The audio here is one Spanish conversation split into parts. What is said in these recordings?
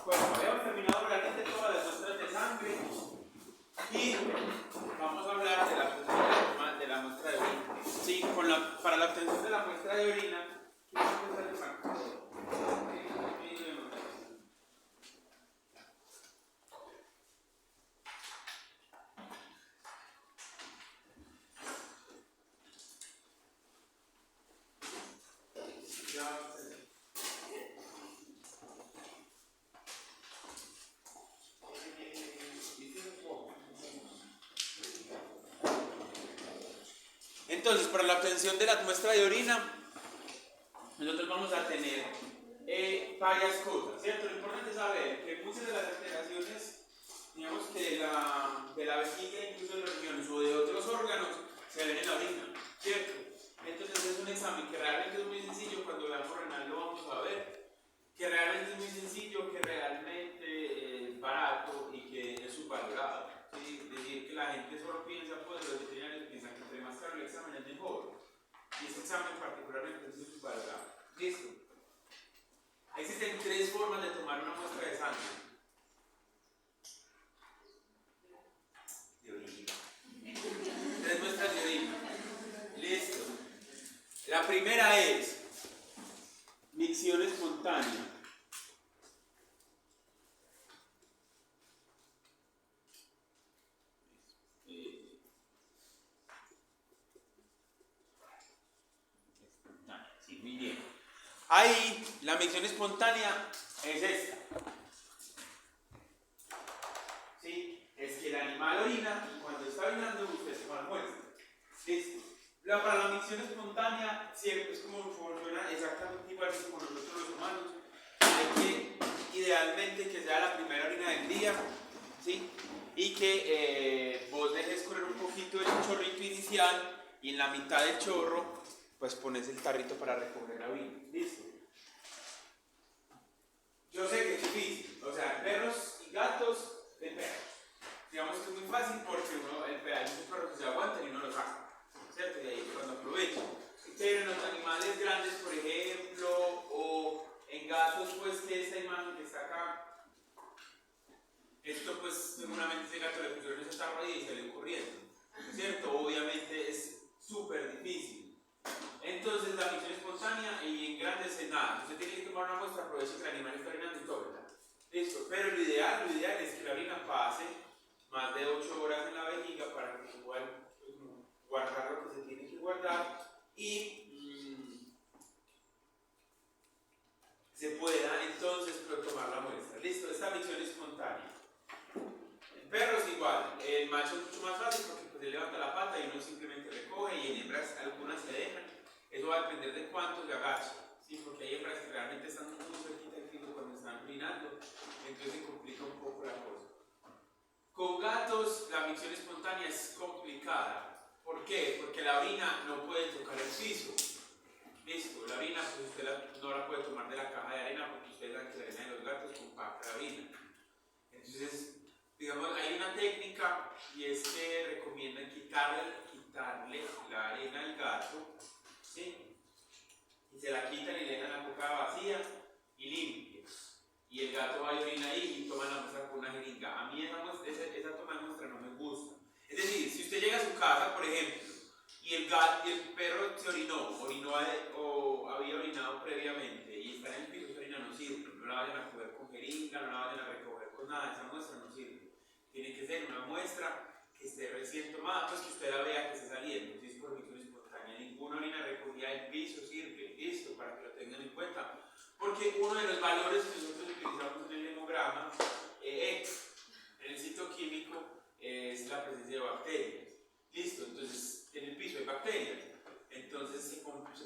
Bueno, habíamos terminado realmente todas las muestras de sangre y vamos a hablar de la muestra de orina. Sí, para la obtención de la muestra de orina, entonces, para la obtención de la muestra de orina, nosotros vamos a tener varias cosas, ¿cierto? Lo importante es saber que muchas de las alteraciones, digamos que de la vejiga, incluso de los riñones o de otros órganos, se ven en la orina, ¿cierto? Entonces es un examen que realmente es muy sencillo, cuando veamos renal lo vamos a ver, que realmente es muy sencillo, que realmente es barato y que es subvalorado. ¿Sí? Es decir, que la gente solo piensa, pues los veterinarios piensan que entre más caro el examen es mejor. Y ese examen particularmente es subvalorado. ¿Listo? Existen tres formas de tomar una muestra de sangre. De orina. Tres muestras de orina. Listo. La primera es micción espontánea. Sí, muy bien. Ahí, la micción espontánea es esta. ¿Sí? Es que el animal orina y cuando está orinando usted toma la muestra. ¿Listo? Para la micción espontánea siempre es como funciona exactamente igual que con nosotros los humanos. Hay que idealmente que sea la primera orina del día, ¿sí? Y que vos dejes correr un poquito el chorrito inicial y en la mitad del chorro pues pones el tarrito para recoger la orina. ¿Listo? Yo sé que es difícil, o sea, perros y gatos de perros. Digamos que es muy fácil porque hay muchos perros que se aguantan y uno los saca, ¿cierto? Y ahí es cuando aprovecho. Pero en los animales grandes, por ejemplo, o en gatos, pues que esta imagen que está acá, esto pues seguramente ese gato le pusieron esa tarra y salió corriendo, ¿cierto? Obviamente es súper difícil. Entonces la micción espontánea y en grandes es nada. Usted tiene que tomar una muestra, aproveche que el animal está orinando y tómela. Listo, pero lo ideal es que la orina pase más de 8 horas en la vejiga para que se pueda guardar lo que se tiene que guardar y se pueda entonces tomar la muestra. Listo, esta micción espontánea. En perros igual, el macho es mucho más fácil porque pues, él levanta la pata y uno simplemente recoge y en hembras algunas se dejan. Eso va a depender de cuánto se agache, ¿sí? Porque hay hembras que realmente están muy cerquita del filo cuando están orinando, entonces se complica un poco la cosa. Con gatos la micción espontánea es complicada. ¿Por qué? Porque la orina no puede tocar el piso. Listo, la orina pues usted no la puede tomar de la caja de arena porque ustedes saben que la arena de los gatos compacta la orina. Entonces, digamos, hay una técnica y es que recomiendan quitarle la arena al gato, ¿sí? Y se la quitan y le dejan la boca vacía y limpia. Y el gato va y orina ahí y toma la muestra con una jeringa. A mí esa toma de muestra no me gusta. Es decir, si usted llega a su casa, por ejemplo, y el perro se orinó o había orinado previamente y está en el piso, esa orina no sirve. No la vayan a coger con jeringa, no la vayan a recoger con nada, esa muestra no sirve. Tiene que ser una muestra que esté recién tomada, pues que usted la vea que esté saliendo. Si es por micción espontánea, ninguna orina recogida del piso sirve. Listo, para que lo tengan en cuenta. Porque uno de los valores que nosotros utilizamos en el hemograma, en el citoquímico, es la presencia de bacterias. Listo, entonces en el piso hay bacterias. Entonces se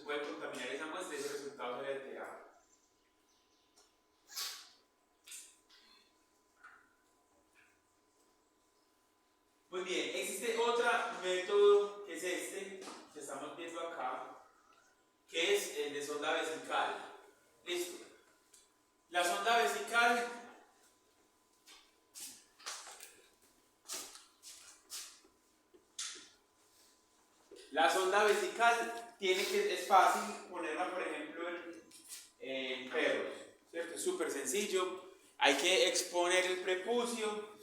puede contaminar esa muestra y ese resultado se ve alterado. Muy bien, existe otro método que es este, que estamos viendo acá, que es el de sonda vesical. Listo. La sonda vesical es fácil ponerla, por ejemplo, en perros, ¿cierto? Es súper sencillo. hay que exponer el prepucio,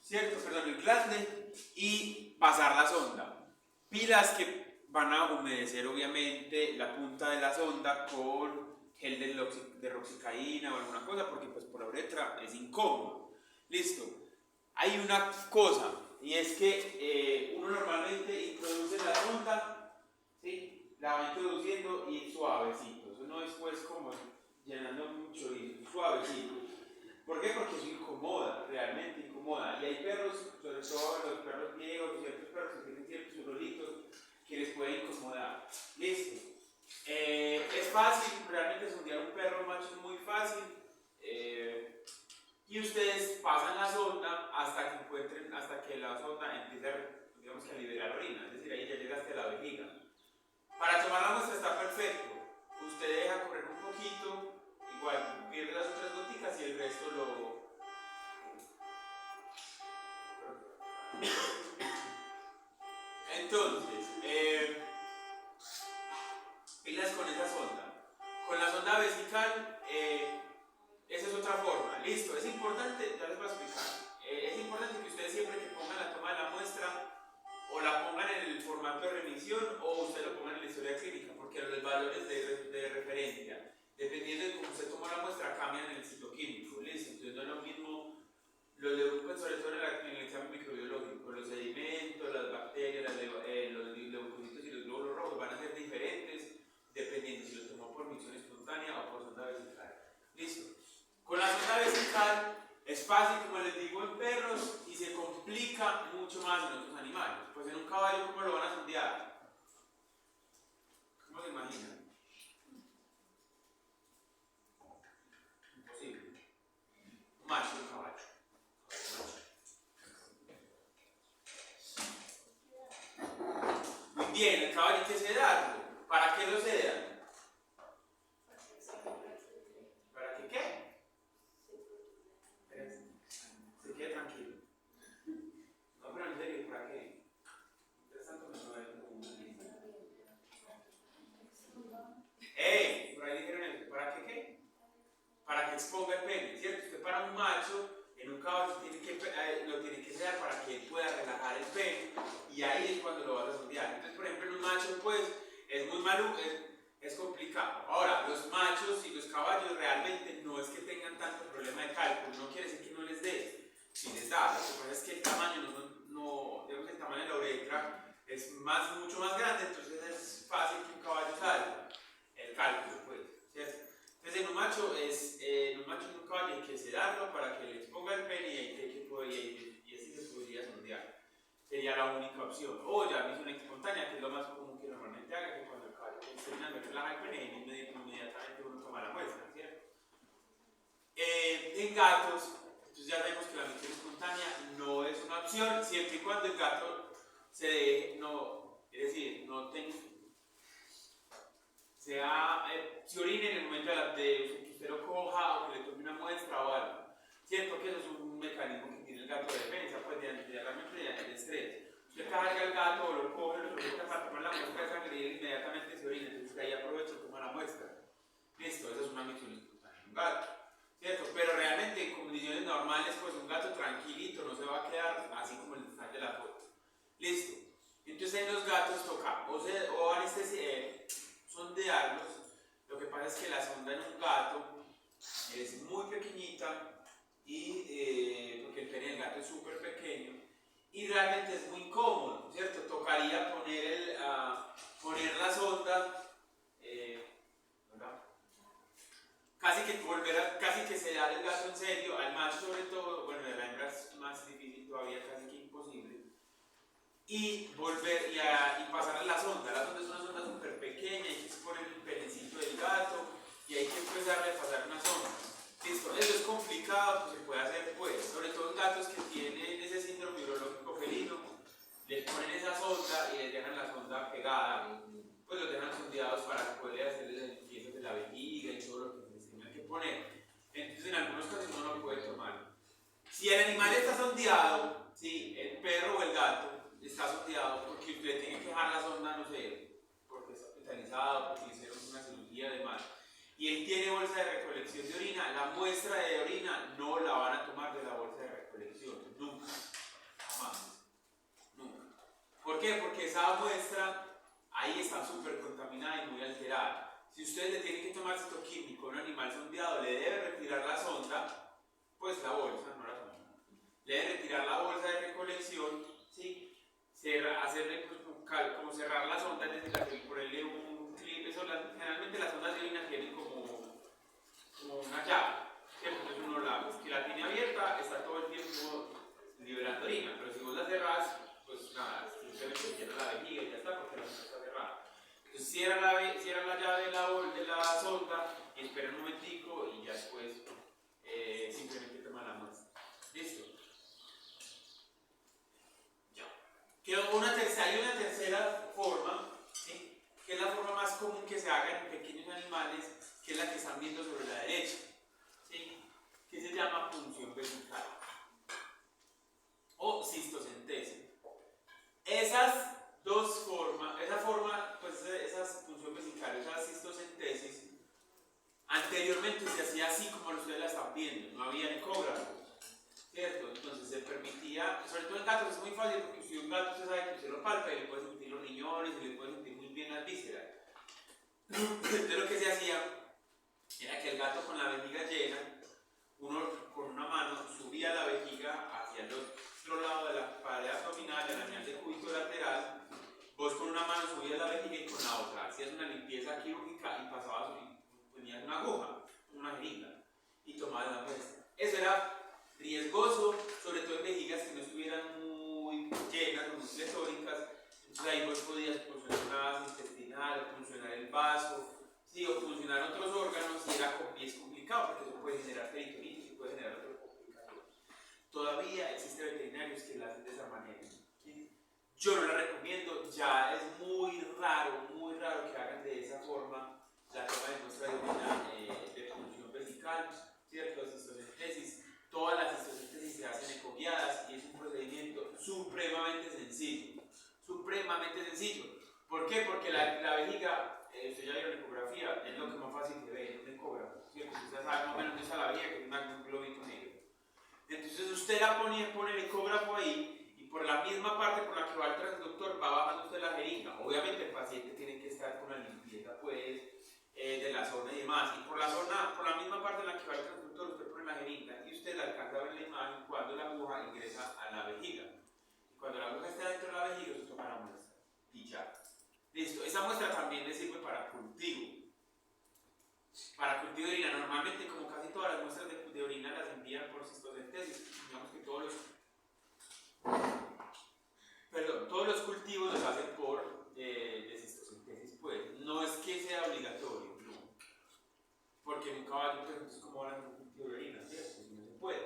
¿cierto? Perdón, el glasne, y pasar la sonda. Pilas que van a humedecer obviamente la punta de la sonda con gel de roxicaína o alguna cosa, porque pues por la uretra es incómodo. Listo. Hay una cosa, y es que uno normalmente introduce la sonda, ¿sí? La va introduciendo y suavecito. Eso no es pues como llenando mucho y suavecito. ¿Por qué? Porque eso incomoda, realmente incomoda. Y hay perros, sobre todo los perros viejos, ciertos perros que tienen ciertos oloritos que les puede incomodar. Listo. Es fácil, realmente sondear un perro macho es muy fácil. Y ustedes pasan la sonda hasta que encuentren, hasta que la sonda empiece digamos que a liberar orina, es decir, ahí ya llegaste a la vejiga. Para tomar la muestra está perfecto. Usted deja correr un poquito, igual pierde las otras goticas y el resto lo... Entonces, pilas con esa sonda. Con la sonda vesical, esa es otra forma. Listo, es importante, ya les voy a explicar. Es importante que ustedes siempre que pongan la toma de la muestra, o la pongan en el formato de remisión, o ustedes lo pongan en la historia clínica, porque los valores de referencia, dependiendo de cómo se tomó la muestra, cambian en el citoquímico. Listo, entonces no es lo mismo, pues sobre todo en el examen microbiológico, los sedimentos, las bacterias, los leucocitos y los glóbulos rojos van a ser diferentes, dependiendo si lo tomó por misión espontánea o por sonda vesical. Listo. Con la sonda vesical es fácil, como les digo, en perros y se complica mucho más en otros animales. Pues en un caballo, ¿cómo lo van a sondear? ¿Cómo se imaginan? Imposible. Un macho, un caballo. Muy bien, el caballo hay que sedarlo. ¿Para qué lo sedan? ¿Para que qué? Se quede tranquilo. No, pero en serio, ¿para qué? Mientras tanto me va a ver como una lista. Por ahí dijeron eso. ¿Para qué qué? Para que exponga el pene, ¿cierto? Usted para un macho, en un caballo lo tiene que sedar para que él pueda relajar el pene y ahí es cuando lo vas a sondear. Entonces, por ejemplo, en un macho, pues, es muy maluco, es complicado. Ahora, los machos y los caballos realmente no es que tengan tanto problema de cálculo, no quiere decir que no les dé, si les da, lo que pasa es que el tamaño digamos, el tamaño de la uretra es mucho más grande, entonces es fácil que un caballo salga, el cálculo, pues, ¿cierto? Entonces en un macho y un caballo hay que sedarlo para que le exponga el pene y así se podría sondear. Sería la única opción. O ya misión espontánea, que es lo más común que normalmente haga, que cuando el caballo está terminando de relajar el pene, inmediatamente uno toma la muestra, ¿cierto? En gatos, entonces ya sabemos que la misión espontánea no es una opción, siempre y cuando el gato se orine en el momento de que usted lo coja o que le tome una muestra o algo. Cierto que eso es un mecanismo que tiene el gato de defensa, pues realmente de estrés. Usted carga el gato o lo coge, lo provoca para tomar la muestra de sangre y él inmediatamente se orina, entonces ahí aprovecha y toma la muestra. Listo, esa es una misión espontánea. Un gato, ¿cierto? Pero realmente en condiciones normales, pues un gato tranquilito no se va a quedar así como el detalle de la foto. Listo. Entonces en los gatos toca o sondearlos. Lo que pasa es que la sonda en un gato es muy pequeñita y porque el pene del gato es súper pequeño y realmente es muy incómodo, ¿cierto? Tocaría poner la sonda, ¿verdad? Casi que se da el gato en serio, al macho sobre todo, bueno, de la hembra es más difícil todavía, casi que imposible. Y pasar a la sonda. La sonda es una sonda súper pequeña, hay que exponer el penecito del gato y hay que empezarle a pasar una sonda. Listo, eso es complicado, pues se puede hacer, pues, sobre todo en gatos que tienen ese síndrome urológico felino, les ponen esa sonda y les dejan la sonda pegada, pues los dejan sondeados para que puedan hacer las limpiezas de la vejiga y todo lo que les tengan que poner. Entonces, en algunos casos uno no puede tomar. Si el animal está sondeado, ¿sí? El perro o el gato está sondeado porque usted tiene que dejar la sonda, no sé, porque está hospitalizado, porque le hicieron una cirugía además, y él tiene bolsa de recolección de orina, la muestra de orina no la van a tomar de la bolsa de recolección, nunca, jamás, nunca. ¿Por qué? Porque esa muestra ahí está súper contaminada y muy alterada. Si ustedes le tienen que tomar citoquímico a un animal sondeado, le debe retirar la sonda, pues la bolsa, no la sonda, le debe retirar la bolsa de recolección, ¿sí? Hacerle pues, como cerrar la sonda, es decir, ponerle un clip, eso, generalmente las sondas de orina tienen como una llave, ¿cierto? Entonces uno que la tiene abierta está todo el tiempo liberando orina, pero si vos la cerrás, pues nada, simplemente cierra la vejiga y ya está, porque la sonda está cerrada. Entonces cierra la llave de la sonda y espera un momentico y ya después simplemente toma la muestra. ¿Listo? Ya. Hay una tercera forma, ¿sí? Que es la forma más común que se haga en pequeños animales, que es la que están viendo sobre la derecha, ¿sí? Que se llama punción vesical o cistocentesis. Esas dos formas, esa punción vesical, esa cistocentesis, anteriormente se hacía así como ustedes la están viendo, no había ecógrafo, ¿cierto? Entonces se permitía, sobre todo en gatos es muy fácil porque usted un gato usted sabe que usted lo palpa y le puede sentir los riñones y le puede sentir muy bien las vísceras. Entonces lo que se hacía era que el gato con la vejiga llena, uno con una mano subía la vejiga hacia el otro lado de la pared abdominal, de la señal de cúbito lateral, vos con una mano subías la vejiga y con la otra hacías una limpieza quirúrgica y pasabas y ponías una aguja, una jeringa y tomabas la muestra. Eso era riesgoso, sobre todo en vejigas que no estuvieran muy llenas o muy pletóricas, entonces ahí vos podías funcionar una base intestinal, funcionar el vaso, sí, o funcionar otros órganos y es complicado porque eso puede generar peritonitis y puede generar otras complicaciones. Todavía existen veterinarios que la hacen de esa manera. ¿Sí? Yo no la recomiendo, ya es muy raro que hagan de esa forma la toma de muestra de orina de punción vesical, ¿cierto? Cistocentesis. Todas las cistocentesis se hacen ecoguiadas y es un procedimiento supremamente sencillo. Supremamente sencillo. ¿Por qué? Porque la vejiga, usted ya vio la ecografía, es lo que más fácil de ver, un ecógrafo, ¿cierto? Usted sabe más o menos dónde está la vejiga, que es un globito negro. Entonces usted pone el ecógrafo ahí y por la misma parte por la que va el transductor va bajando usted la jeringa. Obviamente el paciente tiene que estar con la limpieza pues, de la zona y demás. Y por la misma parte en la que va el transductor usted pone la jeringa y usted alcanza a ver la imagen cuando la aguja ingresa a la vejiga. Y cuando la aguja está dentro de la vejiga usted toma la muestra y ya. Listo, esa muestra también le sirve para cultivo. Para cultivo de orina, normalmente como casi todas las muestras de orina las envían por cistocentesis, digamos que todos los cultivos los hacen por de cistocentesis, pues no es que sea obligatorio, no, porque en un caballo pues entonces cómo van a hacer un cultivo de orina, ¿cierto? Pues no se puede,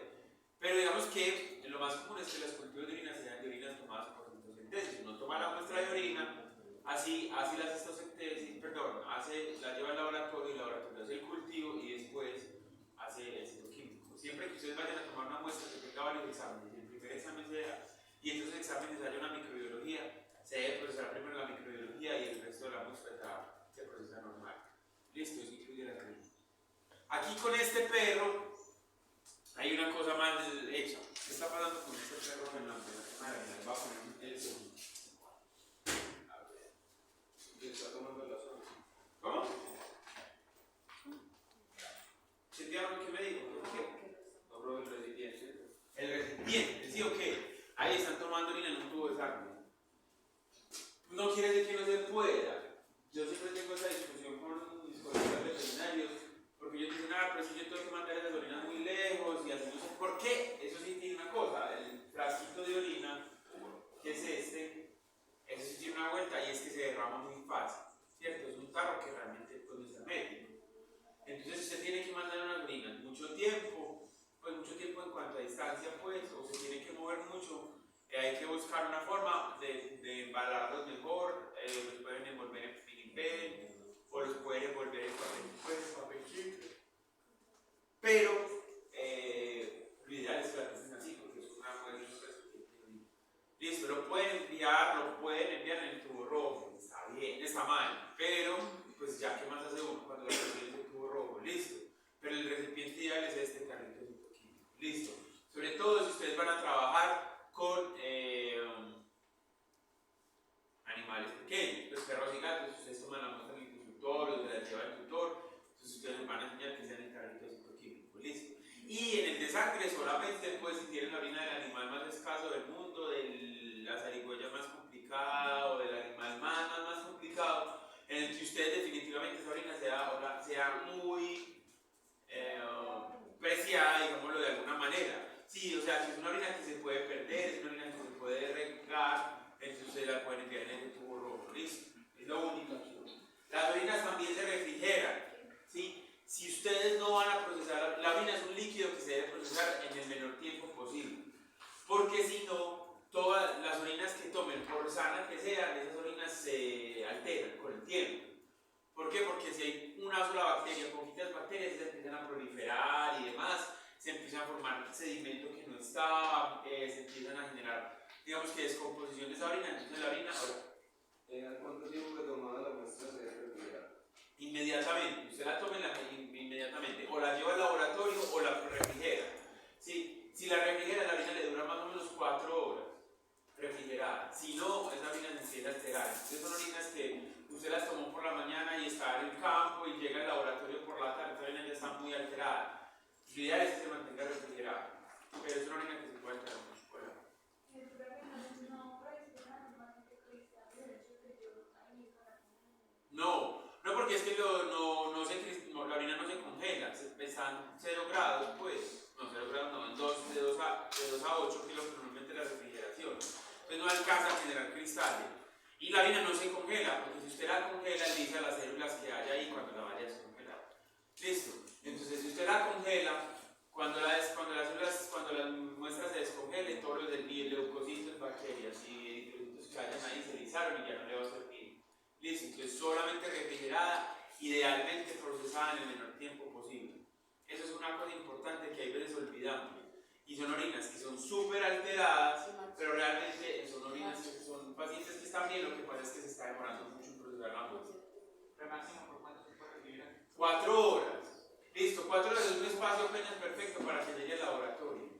pero digamos que lo más común es que los cultivos de orina sean de orinas tomadas por cistocentesis. Uno toma la muestra de orina, así hace la cistocentesis, la lleva al laboratorio y el laboratorio hace el cultivo y después hace el citoquímico. Siempre que ustedes vayan a tomar una muestra que tenga varios exámenes, el primer examen sea, y en esos exámenes haya una microbiología, se debe procesar primero la microbiología y el resto de la muestra ya se procesa normal. Listo, eso incluye la clínica. Aquí con este perro hay una cosa más hecha. ¿Qué está pasando con este perro Fernando? Va a poner el segundo. Está tomando la zona. ¿Cómo? ¿Sentían lo que me dijo? ¿Qué? No, bro, el recipiente. El recipiente, ¿sí o qué? Ahí están tomando orina en un tubo de sangre. No quiere decir que no se pueda. Yo siempre tengo esa discusión con mis colegas veterinarios, porque ellos dicen, pero si yo tengo que mandar esas orinas muy lejos y así no sé por qué. Eso sí tiene una cosa, el frasquito de orina, que es eso sí tiene una vuelta y es que se derrama muy fácil, ¿cierto? Es un tarro que realmente pues, no es hermético. Entonces usted tiene que mandar unas orinas mucho tiempo en cuanto a distancia, pues, o se tiene que mover mucho. Hay que buscar una forma de embalarlos mejor, los pueden envolver en filipén o los pueden envolver en papel chip. Pero lo ideal es que la hacen así, porque es una buena recipiente. Listo, lo pueden enviar en el tubo rojo, está bien, está mal, pero pues ya que más hace uno cuando lo recibe en el tubo rojo, Listo. Sobre todo si ustedes van a trabajar con animales pequeños, los perros y gatos, ustedes toman la muestra del consultor o de la lleva del tutor, entonces ustedes les van a enseñar que sean en carritos psicoquímicos. Listo. Y en el de sangre solamente, pues si tienen la orina del animal más escaso del mundo, de la zarigüeya más complicada o del animal más complicado, en el que ustedes definitivamente esa orina sea muy preciada, digámoslo de alguna manera. Sí, o sea, si es una orina que se puede perder, es una orina que se puede regar, entonces ustedes la pueden enviar en el tubo rojo. Listo, es lo único. Las orinas también se refrigeran. ¿Sí? Si ustedes no van a procesar, la orina es un líquido que se debe procesar en el menor tiempo posible, porque si no, todas las orinas que tomen, por sanas que sean, esas orinas se alteran con el tiempo. ¿Por qué? Porque si hay una sola bacteria, poquitas bacterias, se empiezan a proliferar y demás, se empieza a formar sedimento que no estaba, se empiezan a generar, digamos que descomposición de esa orina, entonces la orina, ahora, ¿cuánto tiempo que tomada la muestra se debe refrigerar? Inmediatamente, usted la toma inmediatamente, o la lleva al laboratorio o la refrigera. ¿Sí? Si la refrigera, la orina le dura más o menos 4 horas refrigerada. Si no, esa orina se empieza a alterar. Entonces son orinas que usted las tomó por la mañana y está en el campo y llega al laboratorio por la tarde, esa orina ya está muy alterada. Lo ideal es que se mantenga refrigerada, pero es una orina que se puede alterar mucho. No, porque es que la orina no se congela, están 0 grados, pues, no, 0 grados no, de 2 a 8, que es lo que normalmente la refrigeración. Entonces no alcanza a generar cristales. Y la orina no se congela, porque si usted la congela, lisa las células que hay ahí cuando la vaya a descongelar. Listo. Entonces si usted la congela, cuando las muestras se descongelen, todos los del leucocitos, bacterias y eritrocitos que hayan ahí se lisaron y ya no le va a servir. Listo, entonces solamente refrigerada, idealmente procesada en el menor tiempo posible. Eso es una cosa importante que hay veces olvidamos. Y son orinas que son súper alteradas, pero realmente son orinas que son pacientes que están bien, lo que pasa es que se está demorando mucho en procesar la muestra. ¿La máxima por cuánto se puede refrigerar? 4 horas. Listo, 4 horas es un espacio apenas perfecto para que llegue al laboratorio.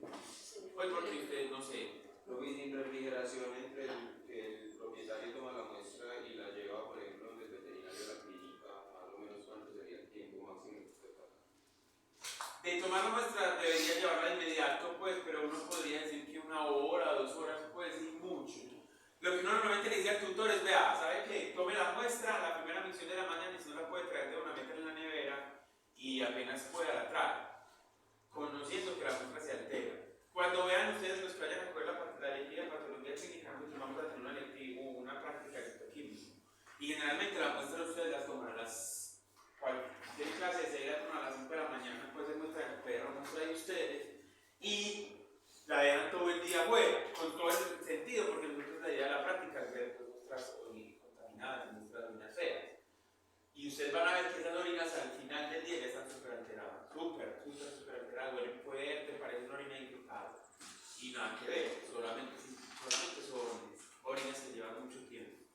Pues porque ustedes, no sé. Lo vi sin refrigeración entre el propietario toma la muestra y la lleva, por ejemplo, donde el veterinario a la clínica, más o menos cuánto sería el tiempo máximo que usted pasa. De tomar la muestra debería llevarla de inmediato, pues, pero uno podría decir que 1 hora, 2 horas, puede ser mucho. Lo que uno normalmente le dice al tutor es, vea, ¿sabe qué? Tome la muestra, la primera micción de la mañana, y si no la puede traer de una, métela en la nevera y apenas pueda la trae, conociendo que la muestra se altera. Cuando vean ustedes los que vayan a coger la electiva de patología clínica, nosotros vamos a tener una práctica de citoquímico. Y generalmente la muestra ustedes las toman a las cualquier clase de 6 la toman a las 5 de la mañana, puede ser muestra de perro, muestra de ustedes, y la dejan todo el día afuera, con todo el sentido, porque nosotros la idea de la práctica es ver muestras contaminadas, muestras orinas feas. Y ustedes van a ver que esas orinas al final del día ya están súper alteradas, súper alteradas, huelen fuerte, parece una orina infectada. Y nada que ver, solamente son orinas que llevan mucho tiempo.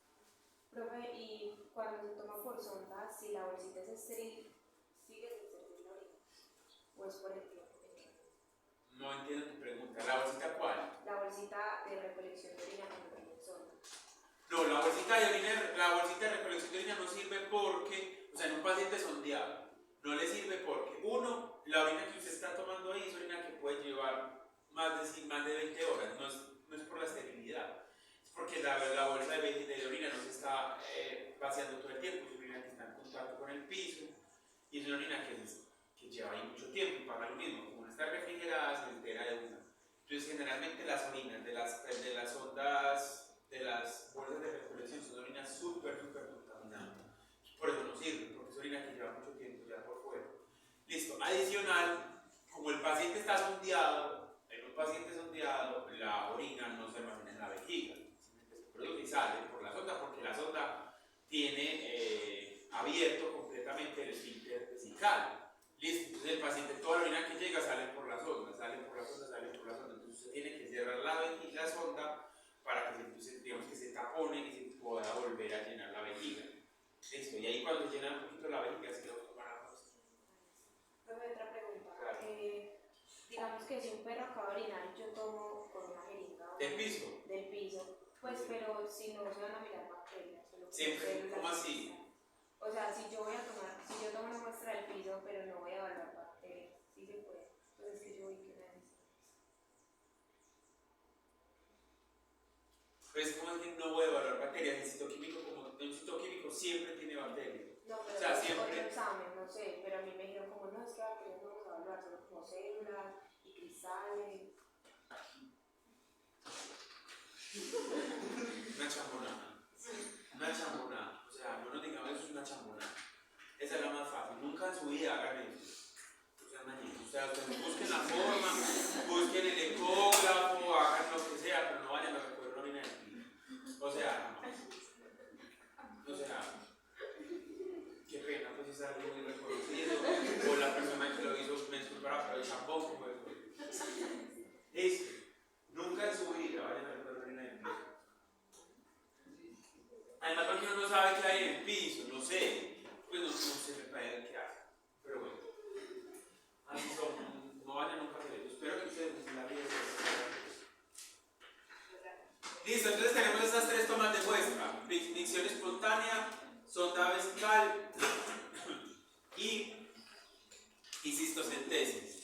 Profe, y cuando se toma por sonda, si la bolsita es estéril, ¿sigue sin servir la orina? ¿O es por el tiempo? No entiendo tu pregunta. ¿La bolsita cuál? La bolsita de recolección de orina cuando tiene sonda. No, la bolsita de recolección de orina no sirve porque, o sea, en un paciente sondeado, no le sirve porque, uno, la orina que usted está tomando ahí es orina que puede llevar más de 20 horas, no es por la esterilidad, es porque la bolsa de orina no se está vaciando todo el tiempo, es orina que está en contacto con el piso y es una orina que lleva ahí mucho tiempo y pasa lo mismo, como no está refrigerada se entera de una. Entonces, generalmente las orinas de las ondas, de las bolsas de recolección son orinas súper contaminadas. Por eso no sirve, porque es orina que lleva mucho tiempo ya por fuera. Listo. Adicional, como el paciente está sondeado, en un paciente sondeado, la orina no se almacena en la vejiga, se produce y sale por la sonda, porque la sonda tiene abierto completamente el esfínter vesical. Listo. Entonces el paciente, toda la orina que llega sale por la sonda. Entonces usted tiene que cerrar la sonda para que digamos que se tapone y se pueda volver a llenar la vejiga. Listo. Y ahí cuando llena un poquito la vejiga se lo toma la muestra. Profe, otra pregunta. Claro. digamos que si un perro acaba de orinar, yo tomo con una jeringa ¿Del piso? del piso, pues pero si no se van a mirar bacterias, solo que Siempre, células ¿cómo que así? están. O sea, si yo tomo una muestra del piso, pero no voy a evaluar bacterias, sí se puede. Entonces que yo vi que una vez. Pues como es que no voy a evaluar bacterias, el citoquímico, como un citoquímico siempre tiene bacterias. No, pero O sea, es siempre- otro examen, no sé, pero a mí me dijeron como no, es que bacterias no vamos a evaluar, solo como células y cristales. Una chambonada. Una chambonada. O sea, no nos digamos eso es una chambonada. Esa es la más fácil. Nunca en su vida hagan eso. O sea, ustedes busquen la forma, busquen el ecógrafo, hagan lo que sea, pero no vayan a recoger una orina del piso. O sea, no. O sea, qué pena, pues es algo muy reconocido. O la persona que lo hizo me disculpará, pero el champón como eso. Listo. Nunca en su vida vayan a recoger una orina del piso. Además, porque uno no sabe qué hay en el piso, no sé. Pues no se me puede qué hace. Pero bueno. Así son, no vayan nunca a hacer eso. Espero que ustedes en la vida se. Listo, entonces tenemos estas tres tomas de muestra: dicción espontánea, sonda vesical y cistocentesis.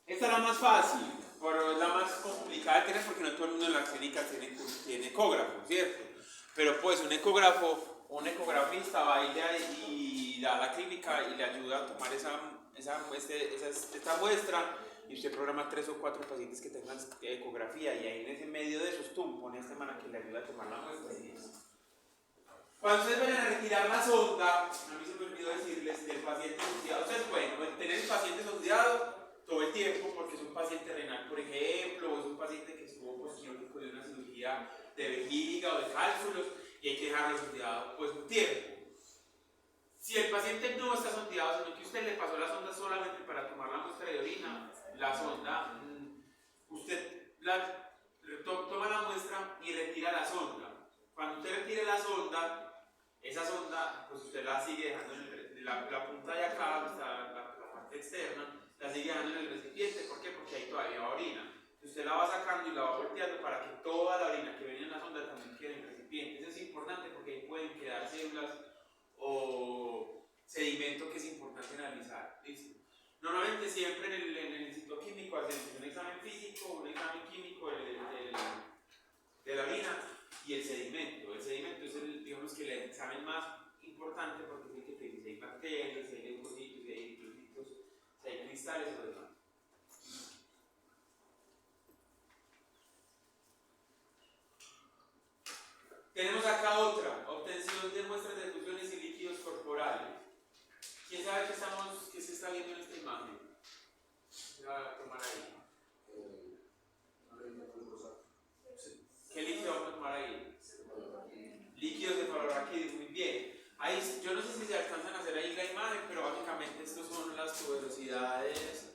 Esta es la más fácil, pero es la más complicada de tener porque no todo el mundo en la clínica tiene ecógrafo, ¿cierto? Pero pues un ecografista va y da a la clínica y le ayuda a tomar esta muestra y usted programa 3 o 4 pacientes que tengan ecografía y ahí en ese medio de esos pone a esta semana que le ayuda a tomar la muestra y eso. Cuando ustedes vayan a retirar la sonda, a mí se me olvidó decirles del paciente sondeado, ustedes pueden tener el paciente sondeado todo el tiempo porque es un paciente renal, por ejemplo, o es un paciente que estuvo posquirúrgico de una cirugía de vejiga o de cálculos y hay que dejarlo sondeado pues un tiempo. Si el paciente no está sondeado, sino que usted le pasó la sonda solamente para tomar la muestra de orina, la sonda, usted toma la muestra y retira la sonda. Cuando usted retire la sonda, esa sonda, pues usted la sigue dejando en la punta de acá, la parte externa, la sigue dejando en el recipiente. ¿Por qué? Porque ahí todavía va orina. Usted la va sacando y la va volteando para que toda la orina que venía en la sonda también quede en el recipiente. Eso es importante porque ahí pueden quedar células o sedimento que es importante analizar. ¿Listo? Normalmente siempre en el citoquímico hacemos un examen físico, un examen químico de la orina y el sedimento. El sedimento es digamos que el examen más importante porque es el que te dice si hay bacterias, si hay leucocitos, si hay eritrocitos, si hay cristales o demás. Tenemos acá otra, obtención de muestras de fusiones y líquidos corporales. ¿Quién sabe qué se está viendo en esta imagen? Se va a tomar ahí. ¿Qué líquido vamos a tomar ahí? Líquidos cefalorraquídeos, muy bien. Ahí, yo no sé si se alcanzan a hacer ahí la imagen, pero básicamente estos son las tuberosidades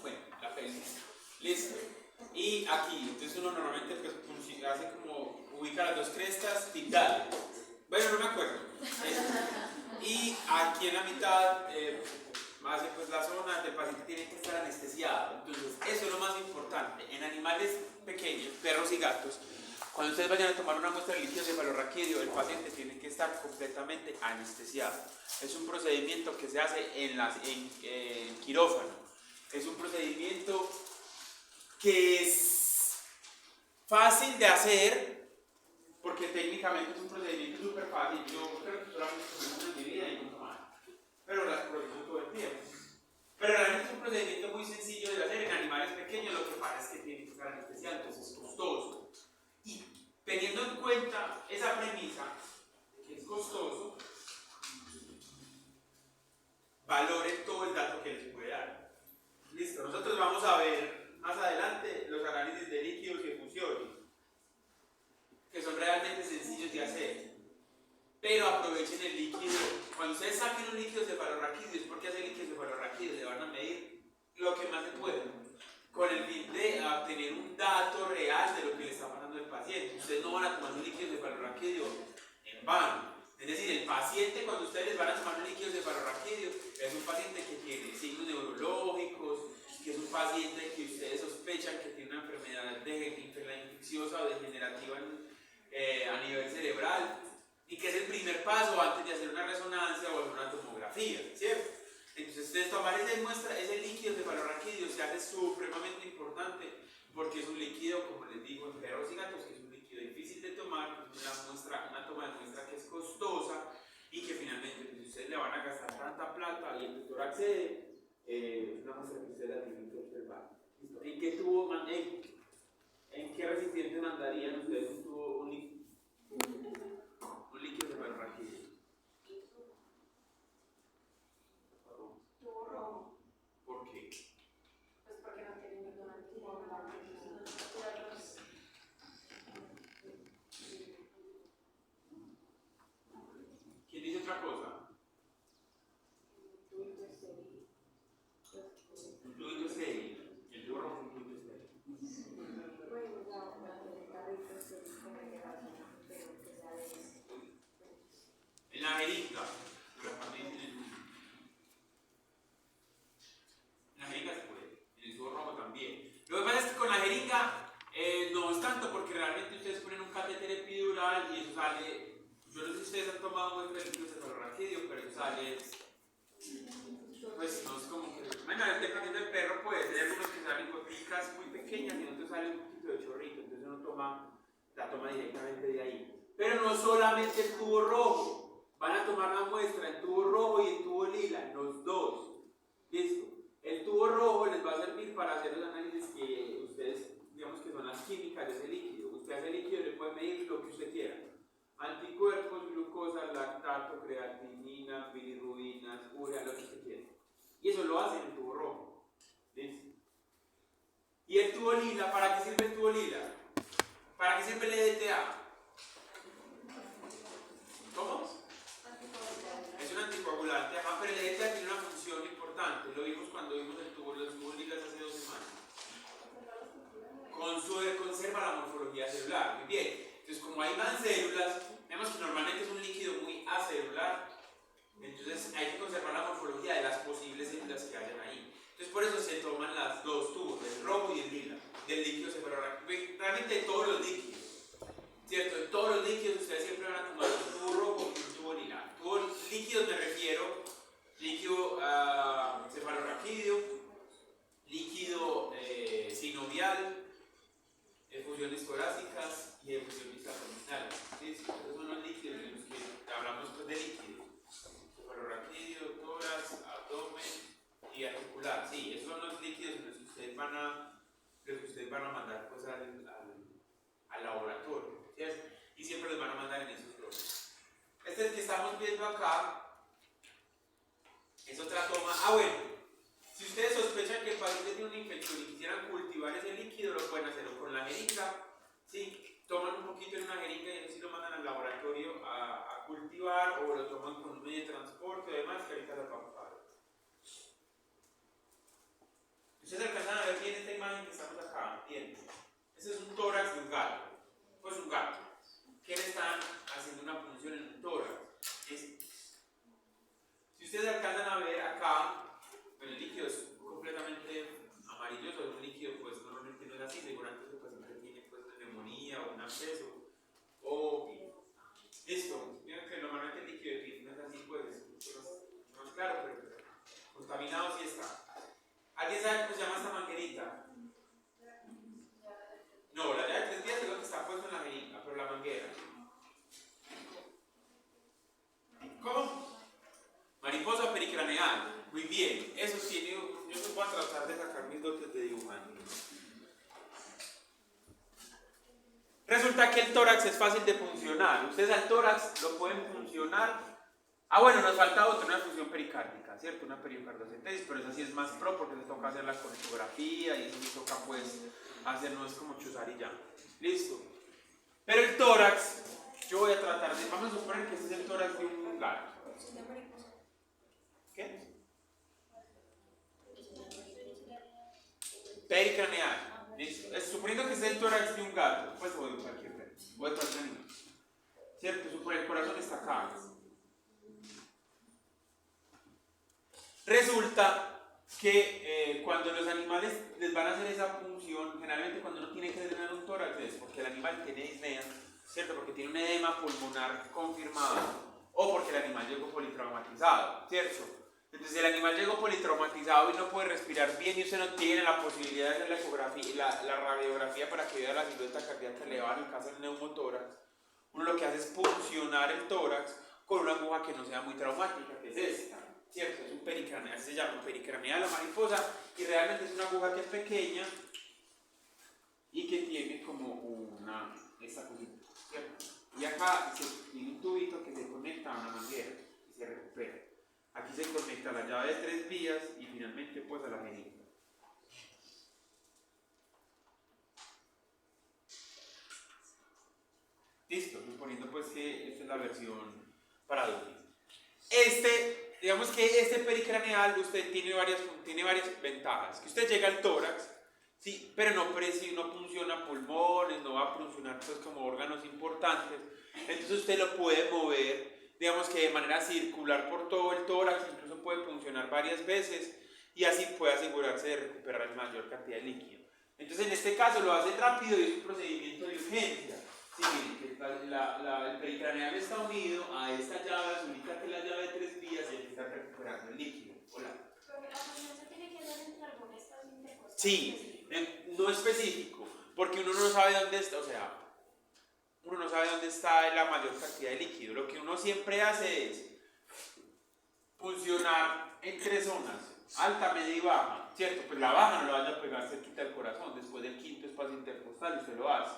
bueno, la pelvis. Listo. Y aquí, entonces uno normalmente pues, hace como ubica las dos crestas dictales. Bueno, no me acuerdo. Y aquí en la mitad hace pues la zona del paciente tiene que estar anestesiado. Entonces, eso es lo más importante. En animales pequeños, perros y gatos, cuando ustedes vayan a tomar una muestra de líquido cefalorraquídeo, el paciente tiene que estar completamente anestesiado. Es un procedimiento que se hace en quirófano. Es un procedimiento que es fácil de hacer porque técnicamente es un procedimiento súper fácil. Yo creo que solamente tomé una en mi vida y nunca más. Pero las proceso todo el tiempo. Pero realmente es un procedimiento muy sencillo de hacer en animales pequeños. Lo que pasa es que tiene que estar anestesiado, entonces es costoso. Y teniendo en cuenta esa premisa de que es costoso, valoren todo el dato que les puede dar. Listo, nosotros vamos a ver más adelante los análisis de líquidos y fusiones, que son realmente sencillos de hacer. Pero aprovechen el líquido. Cuando ustedes saquen un líquido cefalorraquídeo, ¿por qué hace líquido cefalorraquídeo? Le van a medir lo que más se pueda. con el fin de obtener un dato real de lo que le está pasando al paciente. Ustedes no van a tomar un líquido cefalorraquídeo en vano. Es decir, el paciente, cuando ustedes les van a tomar un líquido cefalorraquídeo, es un paciente que tiene signos neurológicos, que es un paciente que ustedes sospechan que tiene una enfermedad infecciosa o degenerativa a nivel cerebral, y que es el primer paso antes de hacer una resonancia o una tomografía, ¿cierto? Entonces, tomar ese líquido cefalorraquídeo se hace supremamente importante porque es un líquido, como les digo, en perros y gatos, que es un líquido difícil de tomar, que es una toma de muestra que es costosa y que finalmente, pues, ustedes le van a gastar tanta plata y el doctor accede, es una muestra que ustedes la tienen que observar. ¿En qué tubo, en qué recipiente mandarían ustedes un líquido cefalorraquídeo? ¿Por qué? Pues porque no tienen ningún anticuerpo. ¿Quién dice otra cosa? Un fluido estéril. El tubo rojo es un fluido estéril. En la jeringa. En la jeringa se puede. En el tubo rojo también. Lo que pasa es que con la jeringa no es tanto porque realmente ustedes ponen un catéter epidural y eso sale. Yo no sé si ustedes han tomado muestra de líquido cefalorraquídeo, pero eso sale. Pues no es como que. Bueno, dependiendo del perro, puede ser algunos que salen goticas muy pequeñas y otros sale un poquito de chorrito, entonces uno la toma directamente de ahí. Pero no solamente el tubo rojo, van a tomar la muestra en tubo rojo y en tubo lila, los dos. Listo. El tubo rojo les va a servir para hacer los análisis que ustedes, digamos que son las químicas de ese líquido. Usted a ese líquido le puede medir lo que usted quiera. Anticuerpos, glucosa, lactato, creatinina, bilirrubinas, urea, lo que usted quiera. Y eso lo hacen en el tubo rojo. ¿Listo? ¿Y el tubo lila? ¿Para qué sirve el tubo lila? ¿Para qué sirve el EDTA? ¿Cómo? Es un anticoagulante, pero el EDTA tiene una función importante. Lo vimos cuando vimos los tubos lilas hace 2 semanas. Conserva la morfología celular. Muy bien. Entonces, como hay más células, vemos que normalmente es un líquido muy acelular. Entonces hay que conservar la morfología de las posibles células que hayan ahí. Entonces por eso se toman las dos tubos, el rojo y el lila, del líquido cefalorraquídeo. Realmente de todos los líquidos, ¿cierto? De todos los líquidos ustedes siempre van a tomar un tubo rojo y un tubo lila. Tubos líquidos me refiero, líquido cefalorraquídeo, líquido sinovial, efusiones torácicas y efusiones abdominales. ¿Sí? Esos son los líquidos de los que hablamos de líquidos. Cefalorraquídeo, tórax, abdomen y articular. Sí, esos son los líquidos en los que ustedes van a mandar pues, al laboratorio. ¿Cierto? Y siempre los van a mandar en esos lotes. Este es el que estamos viendo acá. Es otra toma. Bueno, si ustedes sospechan que el paciente tiene una infección y quisieran cultivar ese líquido, lo pueden hacer con la jeringa. ¿Sí? Toman un poquito en una jeringa y eso sí lo mandan al laboratorio a cultivar o lo toman con un medio de transporte o demás que ahorita las vamos a ver. Ustedes alcanzan a ver bien esta imagen que estamos acá, bien. Ese es un tórax de un gato. Pues un gato. ¿Qué le están haciendo una punción en un tórax? Si ustedes alcanzan a ver acá, bueno, el líquido es completamente amarilloso, es un líquido pues normalmente no es así, seguramente el paciente tiene pues una neumonía o un absceso o listo, miren que normalmente el líquido de piel no es así pues, no es claro, pero contaminado sí está. ¿Alguien sabe cómo se llama esta manguerita? No, la llave de 3 días es lo que está puesto en la jeringa, pero la manguera. ¿Cómo? Mariposa pericraneal. Muy bien, eso tiene. Yo les voy a tratar de sacar mis dotes de dibujante. Resulta que el tórax es fácil de funcionar. Ustedes al tórax lo pueden funcionar. Bueno, nos falta otra, una función pericárdica, ¿cierto? Una periocardocentesis, pero esa sí es más pro porque les toca hacer la conectografía y eso les toca pues hacer, no es como chuzar y ya. Listo. Pero el tórax, yo voy a tratar de, vamos a suponer que este es el tórax de un gato. ¿Qué? sacar. Resulta que cuando los animales les van a hacer esa punción, generalmente cuando uno tiene que drenar un tórax es porque el animal tiene disnea, ¿cierto? Porque tiene un edema pulmonar confirmado o porque el animal llegó politraumatizado, ¿cierto? Entonces el animal llegó politraumatizado y no puede respirar bien y usted no tiene la posibilidad de hacer la ecografía, la radiografía para que vea la silueta cardíaca elevada en el caso del neumotórax. Uno lo que hace es puncionar el tórax con una aguja que no sea muy traumática, que es esta, ¿cierto? Es un pericraneal, se llama pericraneal la mariposa y realmente es una aguja que es pequeña y que tiene como esta cosita, ¿cierto? Y acá tiene un tubito que se conecta a una manguera y se recupera. Aquí se conecta la llave de 3 vías y finalmente pues a la jeringa. Listo, suponiendo pues que esta es la versión para adultos. Digamos que este pericraneal usted tiene varias ventajas. Que usted llega al tórax, sí, pero no funciona pulmones, no va a funcionar pues como órganos importantes. Entonces usted lo puede mover, digamos que de manera circular por todo el tórax, incluso puede funcionar varias veces y así puede asegurarse de recuperar la mayor cantidad de líquido. Entonces en este caso lo hace rápido y es un procedimiento de urgencia. Sí, miren, que el pericraneal está unido a esta llave azulita que es la llave de 3 vías y aquí está recuperando el líquido. Hola. Pero la función se tiene que hacer entre algún espacio intercostal. Sí, no específico, porque uno no sabe dónde está, o sea, uno no sabe dónde está la mayor cantidad de líquido. Lo que uno siempre hace es funcionar en 3 zonas, alta, media y baja, ¿cierto? Pues la baja no lo vaya a pegar cerquita del corazón, después del quinto espacio intercostal usted lo hace,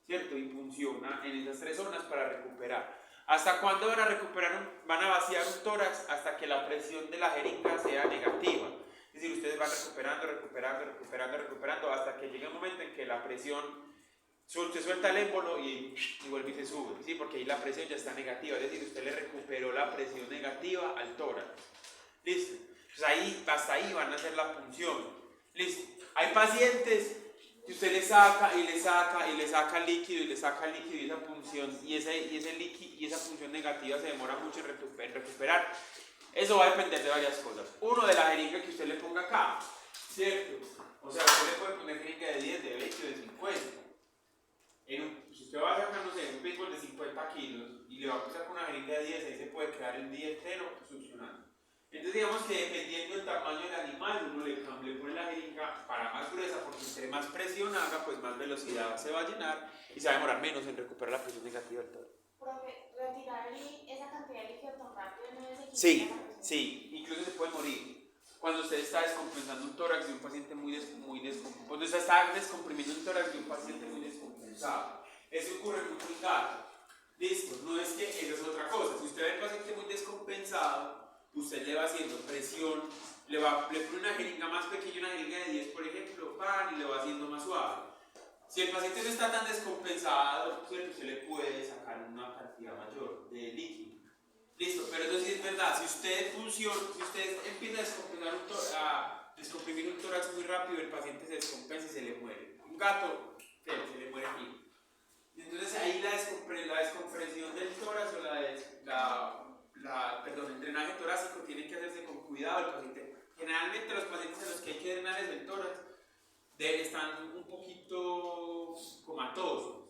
¿cierto? Y funciona en esas 3 zonas para recuperar. ¿Hasta cuándo van a recuperar? Van a vaciar un tórax hasta que la presión de la jeringa sea negativa. Es decir, ustedes van recuperando hasta que llegue un momento en que la presión, usted suelta el émbolo y vuelve y se sube, ¿sí? Porque ahí la presión ya está negativa, es decir, usted le recuperó la presión negativa al tórax. ¿Listo? Pues hasta ahí van a hacer la punción. ¿Listo? Hay pacientes que usted le saca y le saca líquido y esa punción y esa punción negativa se demora mucho en recuperar. Eso va a depender de varias cosas. Uno, de la jeringa que usted le ponga acá, ¿cierto? O sea, usted le puede poner jeringa de 10, de 20 o de 50. Si usted va a sacar, no sé, un béisbol de 50 kilos y le va a pasar con una jeringa de 10, ahí se puede quedar el día entero succionando. Entonces digamos que dependiendo del tamaño del animal, uno le pone la jeringa para más gruesa, porque entre más presión haga, pues más velocidad se va a llenar y se va a demorar menos en recuperar la presión negativa del tórax. Profe, retirar esa cantidad de líquido tan rápido no es equilibrado. Sí, incluso se puede morir. Cuando usted está descompensando un tórax de un paciente muy descompensado, cuando usted está descomprimiendo un tórax de un paciente muy descompensado, eso ocurre mucho en gato. Listo, no es que esa es otra cosa. Si usted ve al paciente muy descompensado, usted le va haciendo presión, le pone una jeringa más pequeña, una jeringa de 10 por ejemplo, y le va haciendo más suave. Si el paciente no está tan descompensado, ¿cierto? Usted le puede sacar una cantidad mayor de líquido. Listo, pero eso sí es verdad, si usted empieza a descomprimir un tórax muy rápido, el paciente se descompensa y se le muere. Un gato se le muere aquí. Entonces ahí la descompresión del tórax o el drenaje torácico tiene que hacerse con cuidado. El paciente, generalmente los pacientes a los que hay que drenar el tórax están un poquito comatosos,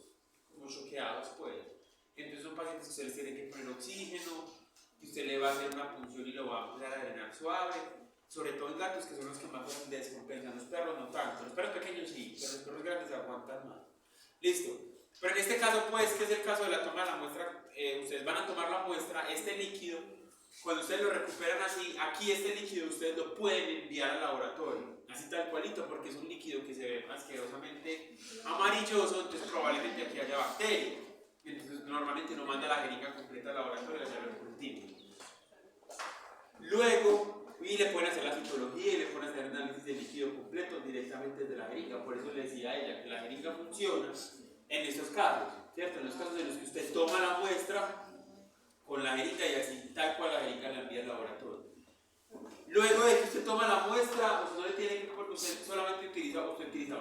como choqueados pues. Entonces son pacientes que usted les tiene que poner oxígeno, que usted le va a hacer una punción y lo va a empezar a drenar suave, sobre todo en gatos que son los que más se descompensan. Los perros no tanto, los perros pequeños sí, pero los perros grandes aguantan más. Listo. Pero en este caso pues, que es el caso de la toma de la muestra, ustedes van a tomar la muestra, este líquido, cuando ustedes lo recuperan así, aquí este líquido ustedes lo pueden enviar al laboratorio, así tal cualito, porque es un líquido que se ve asquerosamente amarilloso, entonces probablemente aquí haya bacterias. Entonces normalmente no manda la jeringa completa al laboratorio, ya lo cultivo. Luego, y le pueden hacer la citología y le pueden hacer análisis de líquido completo directamente desde la jeringa. Por eso le decía a ella que la jeringa funciona en estos casos, ¿cierto? En los casos en los que usted toma la muestra con la jeringa y así tal cual la jeringa la envía al laboratorio. Luego de que usted toma la muestra, usted no le tiene que, usted solamente utiliza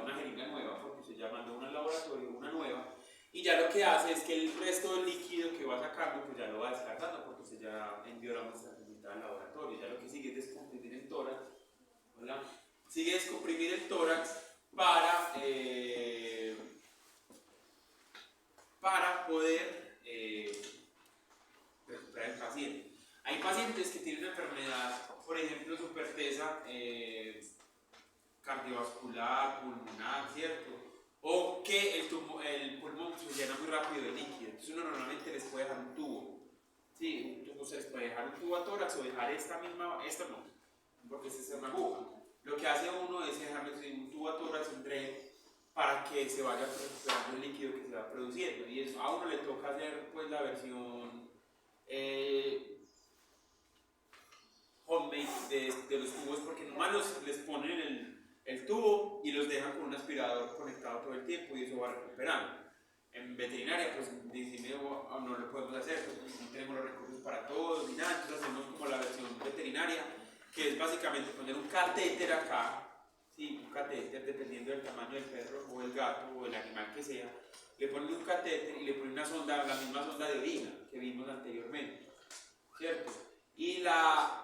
una jeringa nueva, porque usted ya mandó una al laboratorio, una nueva, y ya lo que hace es que el resto del líquido que va sacando, pues ya lo va descartando porque se ya envió la muestra al laboratorio. Ya lo que sigue es descomprimir el tórax, ¿verdad? Sigue descomprimir el tórax para poder recuperar el paciente. Hay pacientes que tienen una enfermedad, por ejemplo, supertesa cardiovascular, pulmonar, ¿cierto? O que el pulmón se llena muy rápido de líquido. Entonces uno normalmente les puede dejar un tubo. Sí, un tubo se les puede dejar un tubo a tórax o dejar esta no, porque esta es una aguja. Lo que hace uno es dejarles un tubo a tórax, un tren, para que se vaya recuperando el líquido que se va produciendo. Y eso a uno le toca hacer pues la versión homemade de los tubos, porque en humanos les ponen el tubo y los dejan con un aspirador conectado todo el tiempo y eso va recuperando. En veterinaria pues decimos no lo podemos hacer, pues, no tenemos los recursos para todos ni nada, entonces hacemos como la versión veterinaria, que es básicamente poner un catéter acá, ¿sí? Un catéter dependiendo del tamaño del perro o del gato o del animal que sea, le ponen un catéter y le ponen una sonda, la misma sonda de orina que vimos anteriormente, ¿cierto? Y la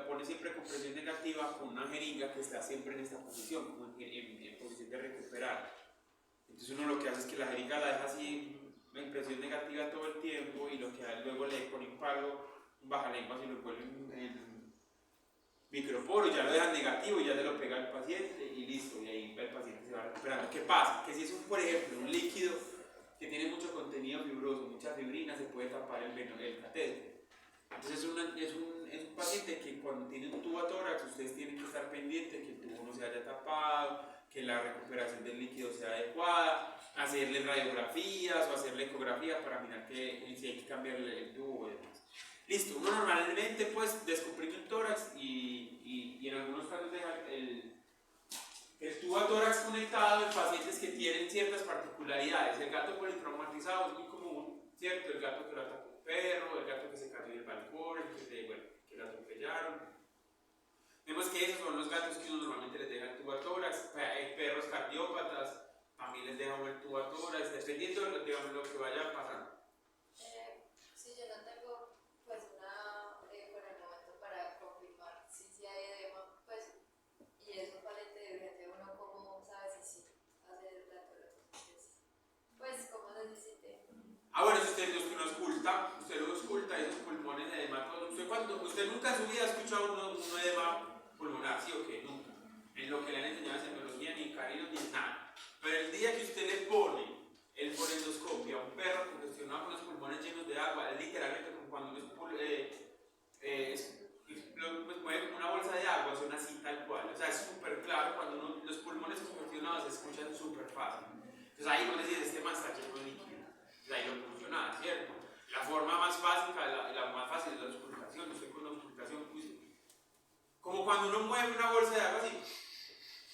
pone siempre con presión negativa con una jeringa que está siempre en esta posición, como en posición de recuperar. Entonces uno lo que hace es que la jeringa la deja así en presión negativa todo el tiempo y lo que luego le pone un palo, un bajalenguas y lo envuelve en microporo y ya lo deja negativo y ya se lo pega al paciente y listo, y ahí el paciente se va recuperando. ¿Qué pasa? Que si es por ejemplo un líquido que tiene mucho contenido fibroso, mucha fibrina, se puede tapar el catéter. Entonces es un paciente que cuando tiene un tubo a tórax ustedes tienen que estar pendientes que el tubo no se haya tapado, que la recuperación del líquido sea adecuada, hacerle radiografías o hacerle ecografías para mirar que si hay que cambiarle el tubo y demás. Listo, uno normalmente pues descomprime el tórax y en algunos casos deja el tubo a tórax conectado en pacientes que tienen ciertas particularidades. El gato politraumatizado es muy común, ¿cierto? El gato que lo atacó un perro, el gato que se cayó en el balcón, que lo atropellaron. Vemos que esos son los gatos que uno normalmente les deja el tubo a tórax. Hay perros cardiópatas, también les deja el tubo a tórax, dependiendo de lo que vaya pasando. Si yo no tengo pues por el momento para confirmar si hay edema, pues, y es un paciente de urgencia, uno cómo sabe si hace la toracotomía, pues cómo se necesite. Bueno, si usted lo ausculta, esos pulmones de edema, usted nunca en su vida ha escuchado un edema pulmonar, ¿sí o qué? Nunca. En lo que le han enseñado en semiología, ni cariño, ni nada. Pero el día que usted le pone el fonendoscopio a un perro congestionado con los pulmones llenos de agua, es literalmente como cuando uno mueve como una bolsa de agua, suena así tal cual. O sea, es súper claro cuando los pulmones congestionados se escuchan súper fácil. Entonces ahí vos decís, este man está lleno de líquido. Entonces ahí lo funciona, ¿cierto? La forma más básica, la más fácil es la auscultación. Usted con la auscultación, como cuando uno mueve una bolsa de agua así,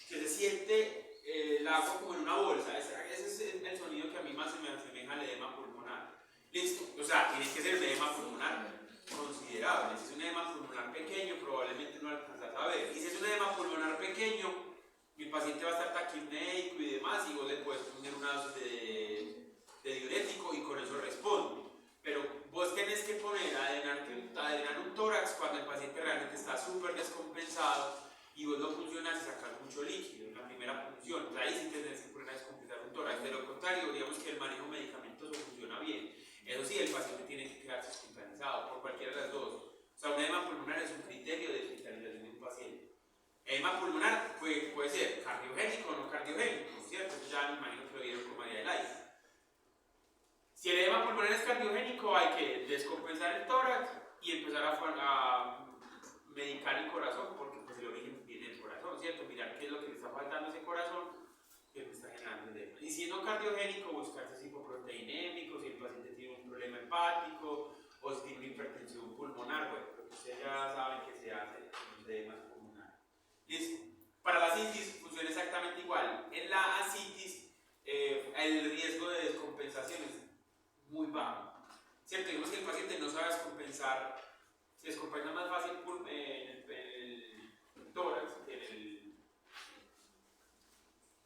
que se siente el agua como en una bolsa. Ese es el sonido que a mí más se me asemeja al edema pulmonar. Listo, o sea, tiene que ser un edema pulmonar considerable. Si es un edema pulmonar pequeño, probablemente no alcanzas a ver. Y si es un edema pulmonar pequeño, el paciente va a estar taquipneico y demás, y vos le puedes poner una dosis de diurético y con eso responde. Pero vos tenés que poner a drenar un tórax cuando el paciente realmente está súper descompensado y vos lo funcionas y sacas mucho líquido en la primera función. Entonces ahí sí tenés que poner a descompensar un tórax. De lo contrario, digamos que el manejo medicamentoso funciona bien. Eso sí, el paciente tiene que quedarse hospitalizado por cualquiera de las dos. O sea, un edema pulmonar es un criterio de hospitalización de un paciente. Edema pulmonar puede ser cardiogénico o no cardiogénico, ¿cierto? Eso ya me imagino que lo vieron con María del Aire. Si el edema pulmonar es cardiogénico, hay que descompensar el tórax y empezar a medicar el corazón, porque pues, el origen viene del corazón, ¿cierto? Mirar qué es lo que le está faltando a ese corazón que le está generando el edema. Y si es no cardiogénico, buscarse si hipoproteinémico, si el paciente tiene un problema hepático o si tiene una hipertensión pulmonar, bueno, lo que ustedes ya saben que se hace en los edemas pulmonares. Listo. Para la ascitis funciona exactamente igual. En la ascitis el riesgo de descompensación es muy bajo, ¿cierto? Digamos que el paciente no sabe descompensar, se descompensa más fácil el tórax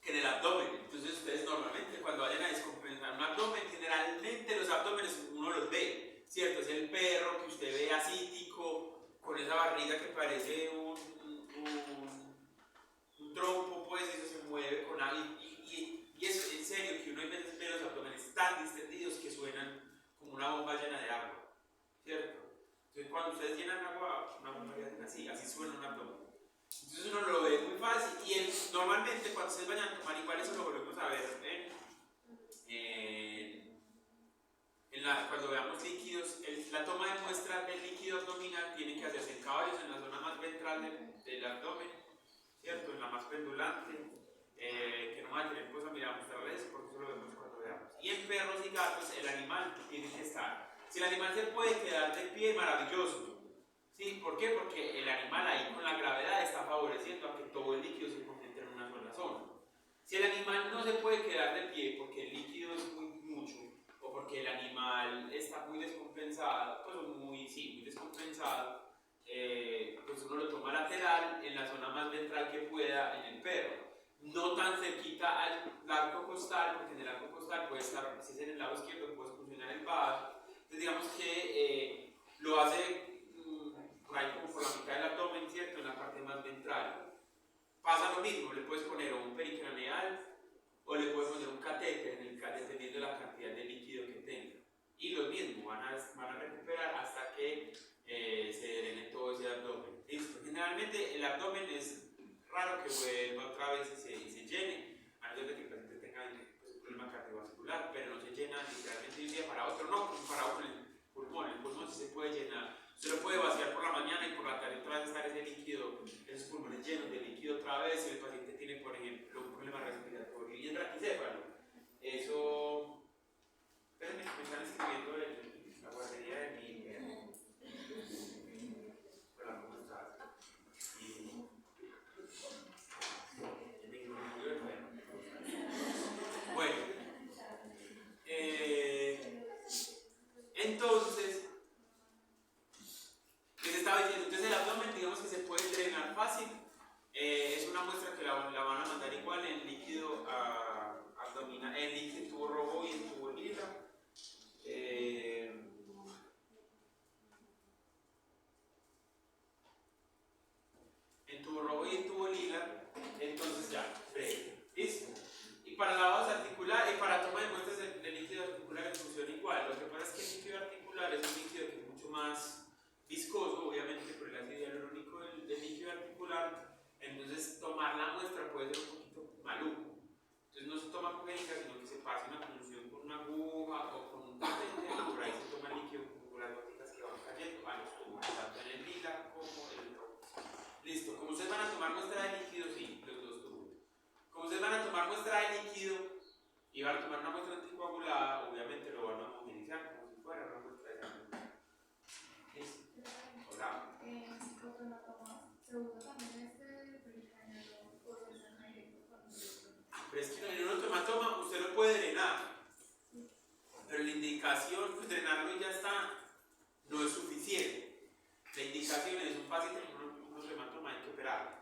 que que en el abdomen. Entonces ustedes normalmente cuando vayan a descompensar un abdomen, generalmente los abdómenes uno los ve, ¿cierto? Es el perro que usted ve asítico, con esa barriga que parece un trompo, pues eso se mueve con algo. Y eso, en serio, que uno a veces ve los abdómenes tan distendidos que suenan como una bomba llena de agua, ¿cierto? Entonces cuando ustedes llenan agua, una bomba llena así suena un abdomen. Entonces uno lo ve muy fácil y normalmente cuando ustedes vayan a tomar, igual eso lo volvemos a ver cuando veamos líquidos, la toma de muestra del líquido abdominal tiene que hacerse en caballos en la zona más ventral del abdomen, ¿cierto? En la más pendulante, que no va a tener cosa, mira, mostrarles porque eso lo vemos cuando veamos. Y en perros y gatos el animal tiene que estar. Si el animal se puede quedar de pie, maravilloso. ¿Sí? ¿Por qué? Porque el animal ahí con la gravedad está favoreciendo a que todo el líquido se concentre en una sola zona. Si el animal no se puede quedar de pie porque el líquido es mucho o porque el animal está muy descompensado, pues muy descompensado, pues uno lo toma lateral en la zona más ventral que pueda en el perro. No tan cerquita al arco costal, porque en el arco costal puede estar, si es en el lado izquierdo, puede funcionar el vaso. Entonces digamos que lo hace por ahí como por la mitad del abdomen, ¿cierto? En la parte más ventral. Pasa lo mismo, le puedes poner un pericraneal o le puedes poner un catéter dependiendo de la cantidad de líquido que tenga. Y lo mismo, van a recuperar hasta que se drene todo ese abdomen. ¿Listo? Generalmente el abdomen es raro que vuelva otra vez y se llene, a no ser de que el paciente tenga pues, un problema cardiovascular, pero no se llena literalmente de un día para otro, no como para otro el pulmón sí se puede llenar. Usted lo puede vaciar por la mañana y por la tarde otra vez estar ese líquido, esos pulmones llenos de líquido otra vez. Si el paciente tiene, por ejemplo, un problema respiratorio y es braquicéfalo, eso. Espérenme que me están escribiendo la guardería de mi hija. Hola, ¿cómo estás? Bueno, entonces. Les estaba diciendo, entonces el abdomen digamos que se puede drenar fácil, es una muestra que la van a mandar igual en líquido abdominal, en líquido tubo rojo y en tubo lila. En tubo rojo y en tubo lila, entonces ya, listo. Y para lavados articulares y para toma de muestras de líquido articular funciona igual. Lo que pasa es que el líquido articular es un líquido que es mucho más viscoso, obviamente por el ácido hialurónico del líquido articular, entonces tomar la muestra puede ser un poquito maluco. Entonces no se toma con jeringa, sino que se pasa una punción con una aguja o con un tatete, y por ahí se toma el líquido con las gotitas que van cayendo a los tubos, tanto en el lila como en el rojo. Listo, como ustedes van a tomar muestra de líquido, sí, los dos tubos. Como ustedes van a tomar muestra de líquido y van a tomar una muestra anticoagulada, obviamente lo van a homogenizar como si fuera una muestra de sangre. ¿Listo? Hola. ¿Se usa también este pericraneal o se drena directo cuando Pero es que en un hematoma usted lo puede drenar, pero la indicación, pues drenarlo y ya está, no es suficiente. La indicación es un paciente con un hematoma, hay que operarlo,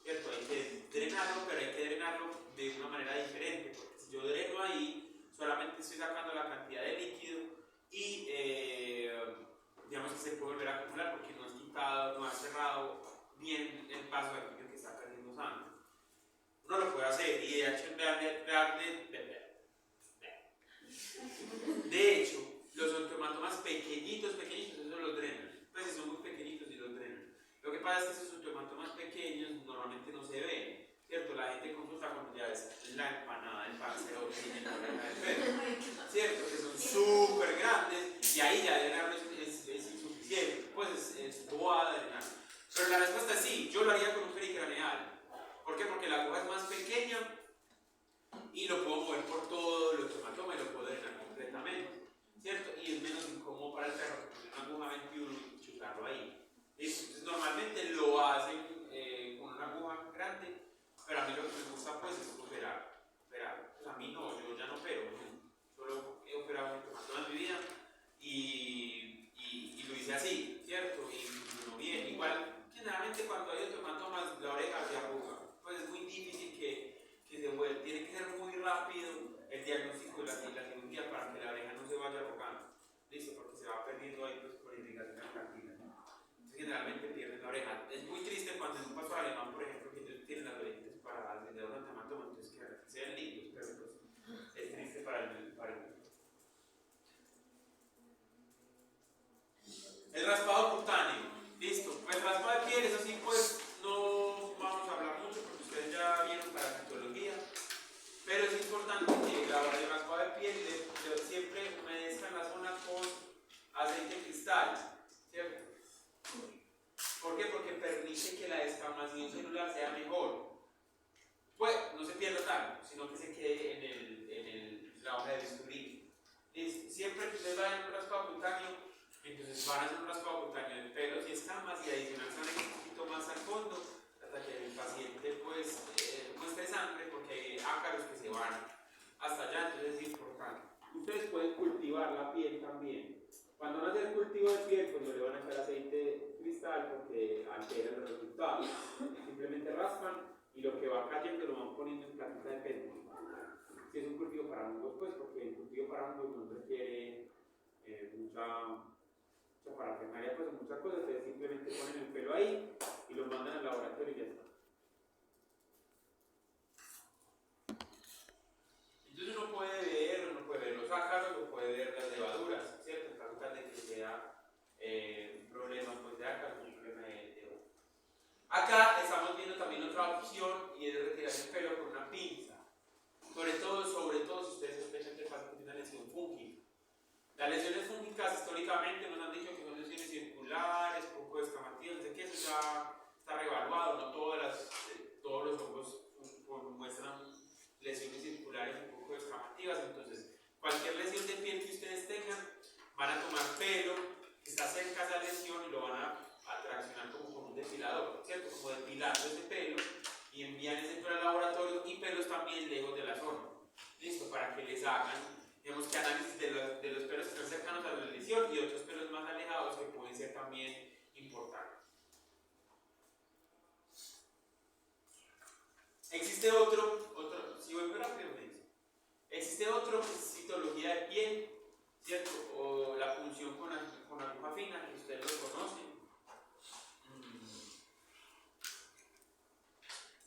¿cierto? Hay que drenarlo, pero hay que drenarlo de una manera diferente, porque si yo dreno ahí, solamente estoy sacando la cantidad de líquido y digamos que se puede volver a acumular porque no es quitado, no ha cerrado bien el paso de líquido que está cayendo sangre. Uno lo puede hacer y de hecho, los osteomatomas pequeñitos, esos los drenan. Pues si son muy pequeñitos y los drenan. Lo que pasa es que esos osteomatomas pequeños normalmente no se ven, ¿cierto? La gente consulta cuando ya es la empanada del parcero que tiene la oreja del perro, ¿cierto? Que son súper grandes y ahí ya drenarlo es insuficiente, pues es bobada drenar. Pero la respuesta es sí, yo lo haría con un pericraneal. ¿Por qué? Porque la aguja es más pequeña y lo puedo mover por todo el osteomatoma y lo puedo drenar completamente, ¿cierto? Y es menos incómodo para el perro que poner una aguja 21 y chutarlo ahí. ¿Listo? Entonces normalmente lo hacen con una aguja grande, pero a mí lo que me gusta pues es operar. Pues a mí no, yo ya no opero, solo he operado un osteomatoma en mi vida y permite que la descamación celular sea mejor. Pues no se pierda tanto, sino que se quede en la hoja de bisturí. Siempre que ustedes vayan a un raspado cutáneo, entonces van a hacer un raspado cutáneo de pelos y escamas y adicional salen un poquito más al fondo hasta que el paciente pues muestre sangre, porque hay ácaros que se van hasta allá, entonces es importante. Ustedes pueden cultivar la piel también. Cuando van a hacer el cultivo de piel, pues no le van a echar aceite cristal porque altera los resultados. Simplemente raspan y lo que va cayendo lo van poniendo en platita de péndulo. Si es un cultivo para hongos, pues porque el cultivo para hongos no requiere mucha parafernalia, pues muchas cosas, ustedes simplemente ponen el pelo ahí y lo mandan al laboratorio y ya está. Entonces uno puede ver los ácaros, uno puede ver las levaduras, ¿cierto? En caso tal de que sea un problema pues, de ácaros, un problema de hongo. Acá estamos viendo también otra opción y es retirar el pelo con una pinza. Sobre todo si ustedes sospechan que el paciente tiene una lesión fúngica. Las lesiones fúngicas históricamente nos han dicho que son lesiones circulares, poco escamativas, no sé qué, eso ya está revaluado, no todos los hongos muestran lesiones circulares un poco escamativas, entonces cualquier lesión de piel que ustedes tengan, van a tomar pelo que está cerca de esa lesión y lo van a traccionar como con un depilador, ¿cierto? Como depilando ese pelo y envían ese pelo al laboratorio y pelos también lejos de la zona, ¿listo? Para que les hagan digamos que análisis de los pelos que están cercanos a la lesión y otros pelos más alejados que pueden ser también importantes. Existe otro, si voy muy rápido, existe otro que es citología de piel, ¿cierto? O la punción con aguja fina, que ustedes lo conocen.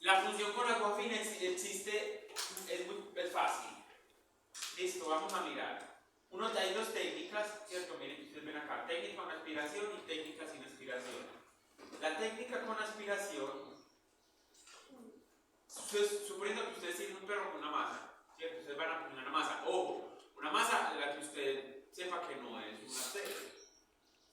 La punción con aguja fina existe, es fácil. Listo, vamos a mirar. Hay dos técnicas, ¿cierto? Miren, ustedes ven acá, técnica con aspiración y técnica sin aspiración. La técnica con aspiración, suponiendo que ustedes tienen un perro con una masa, ¿cierto? Ustedes van a poner una masa. Ojo, una masa en la que usted sepa que no es un absceso,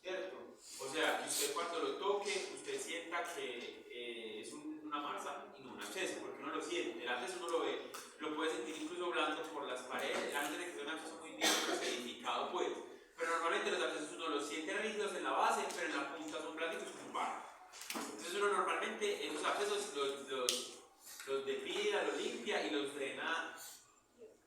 ¿cierto? O sea, que usted cuando lo toque, usted sienta que es una masa y no un absceso, porque uno lo siente. El absceso uno lo ve, lo puede sentir incluso blando por las paredes, antes de que sea un absceso muy bien edificado, pues. Pero normalmente los abscesos uno los siente rígidos en la base, pero en la punta son blanditos como un barro. Entonces uno normalmente esos abscesos los depila, los limpia y los drena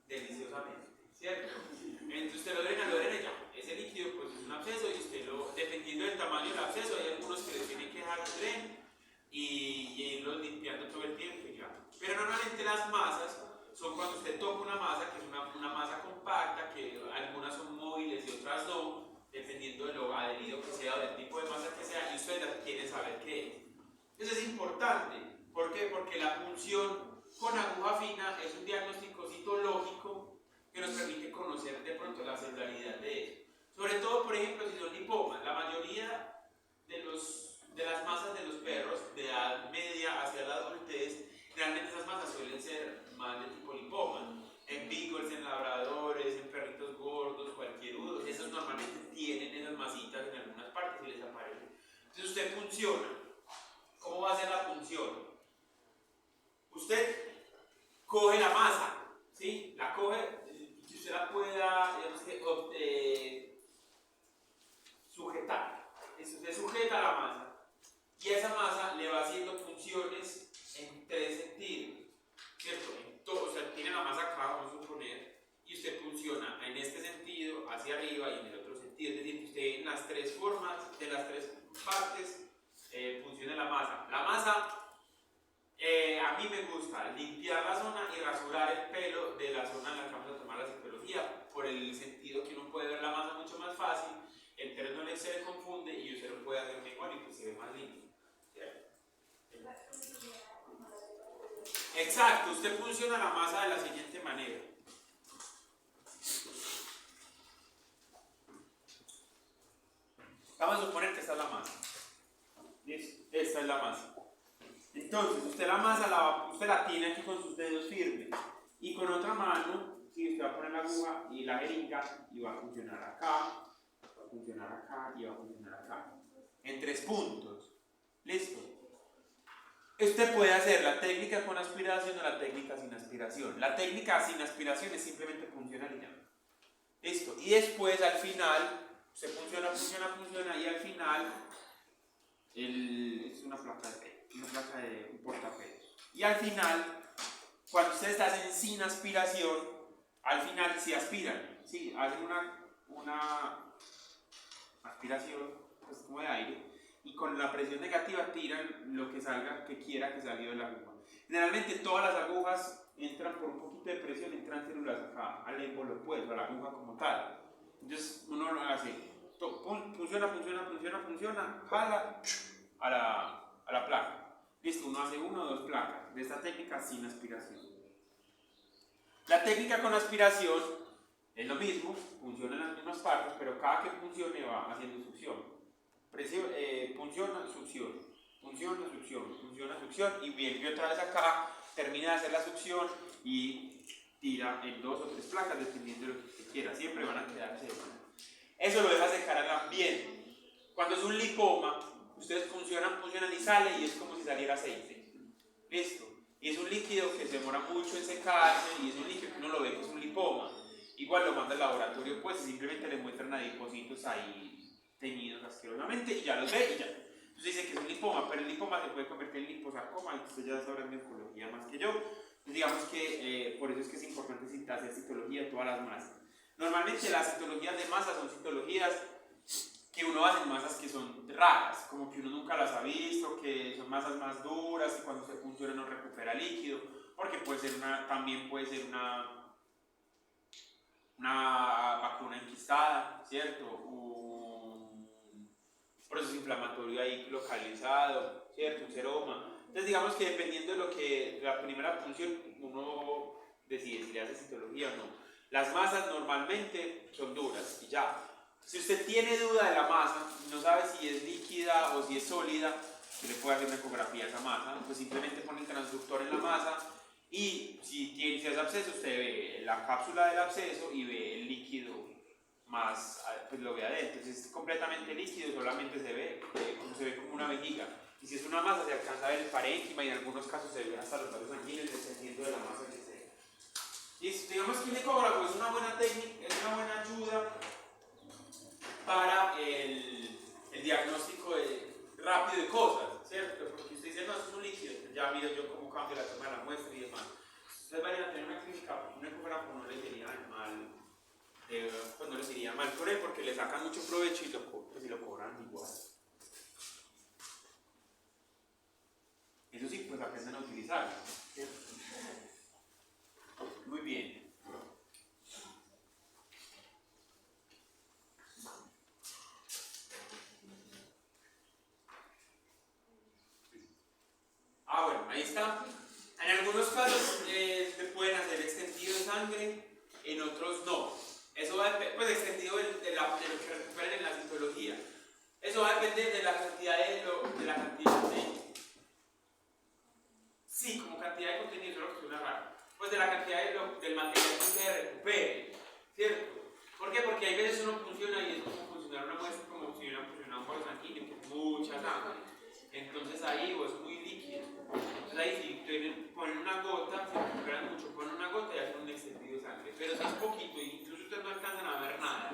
deliciosamente, ¿cierto? Entonces usted lo drena y ya. Ese líquido pues es un absceso y usted dependiendo del tamaño del absceso, hay algunos que le tienen que dejar un dren y irlos limpiando todo el tiempo y ya. Pero normalmente las masas son cuando usted toca una masa, que es una masa compacta, que algunas son móviles y otras no, dependiendo de lo adherido que sea o del tipo de masa que sea, y ustedes quieren saber qué es. Eso es importante. ¿Por qué? Porque la punción con aguja fina es un diagnóstico citológico que nos permite conocer de pronto la celularidad de eso. Sobre todo, por ejemplo, si son lipomas. La mayoría de las masas de los perros de edad media hacia la adultez, realmente esas masas suelen ser más de tipo lipoma. En beagles, en labradores, en perritos gordos, cualquierudos, esos normalmente tienen esas masitas en algunas partes y les aparecen. Entonces usted funciona. ¿Cómo va a ser la función? Usted coge la masa, ¿sí? La coge y que usted la pueda, digamos que, sujetar. Usted sujeta la masa y a esa masa le va haciendo funciones en tres sentidos, ¿cierto? O sea, tiene la masa acá, vamos a suponer, y usted funciona en este sentido, hacia arriba y en el otro sentido. Es decir, que usted en las tres formas, de las tres partes, funciona la masa. La masa, a mí me gusta limpiar la zona y rasurar el pelo de la zona en la que vamos a tomar la citología, por el sentido que uno puede ver la masa mucho más fácil, el pelo no se le confunde y usted lo puede hacer mejor y pues se ve más limpio. Exacto, usted funciona la masa de la siguiente manera. Vamos a suponer que esta es la masa. ¿Listo? Esta es la masa. Entonces, usted la masa usted la tiene aquí con sus dedos firmes. Y con otra mano, ¿sí? Usted va a poner la aguja y la jeringa y va a funcionar acá, va a funcionar acá y va a funcionar acá. En tres puntos. ¿Listo? Usted puede hacer la técnica con aspiración o la técnica sin aspiración. La técnica sin aspiración es simplemente funcionar y ya. Listo. Y después al final, se funciona y al final es una placa de un portapedos. Y al final, cuando ustedes hacen sin aspiración, al final sí aspiran, sí, hacen una aspiración, pues como de aire, y con la presión negativa tiran lo que salga, que quiera que salga de la aguja. Generalmente todas las agujas entran por un poquito de presión, entran células acá, al émbolo pues, a la aguja como tal. Entonces uno lo hace, funciona, jala a la placa. Listo, uno hace 1 o 2 placas de esta técnica sin aspiración. La técnica con aspiración es lo mismo, funciona en las mismas partes, pero cada que funcione va haciendo succión. Funciona, succión, y viene otra vez acá, termina de hacer la succión y tira en 2 o 3 placas dependiendo de lo que usted quiera, siempre van a quedar secas. Eso lo deja secar al ambiente. Cuando es un lipoma, ustedes funcionan y sale y es como si saliera aceite. Listo. Y es un líquido que se demora mucho en secarse y es un líquido que uno lo ve que es un lipoma. Igual lo manda al laboratorio, pues simplemente le muestran adipocitos ahí teñidos asquerosamente y ya los ve y ya. Entonces dice que es un lipoma, pero el lipoma se puede convertir en liposarcoma y ustedes ya sabrán de oncología más que yo. Entonces digamos que por eso es que es importante hacer citología de todas las masas. Normalmente las citologías de masas son citologías que uno hace en masas que son raras, como que uno nunca las ha visto, que son masas más duras y cuando se funciona no recupera líquido, porque también puede ser una vacuna enquistada, ¿cierto? Un proceso inflamatorio ahí localizado, ¿cierto? Un seroma. Entonces digamos que dependiendo de la primera función, uno decide si le hace citología o no. Las masas normalmente son duras y ya. Si usted tiene duda de la masa, no sabe si es líquida o si es sólida, se le puede hacer una ecografía a esa masa, pues simplemente pone el transductor en la masa y si es absceso, usted ve la cápsula del absceso y ve el líquido más, pues lo ve adentro. Si es completamente líquido, solamente se ve como una vejiga. Y si es una masa, se alcanza a ver el parénquima y en algunos casos se ve hasta los vasos sanguíneos dependiendo de la masa que sea. Y digamos que un ecógrafo es una buena técnica, es una buena ayuda para el diagnóstico rápido de cosas, ¿cierto? Porque usted dice, no, eso es un líquido, ya miro yo cómo cambia la toma de la muestra y demás. Ustedes vayan a tener una clínica, un ecógrafo no les iría mal, pues no les iría mal por él porque le sacan mucho provecho y lo cobran igual. Eso sí, pues aprenden a utilizarlo, ¿cierto? Muy bien. Bueno, ahí está. En algunos casos se pueden hacer extendido de sangre, en otros no. Eso va a depender, pues extendido de lo que recuperen en la citología. Eso va a depender de la cantidad sí, como cantidad de contenido, eso es lo que suena raro. Pues de la cantidad del material que se recupere, ¿cierto? ¿Por qué? Porque hay veces uno funciona y es como funcionar una muestra, como si hubiera funcionado un bolo sanguíneo, que es mucha sangre. Entonces ahí es muy líquido. Entonces ahí si ponen una gota, se recuperan mucho, ponen una gota y hacen un extendido de sangre. Pero si es poquito, incluso ustedes no alcanzan a ver nada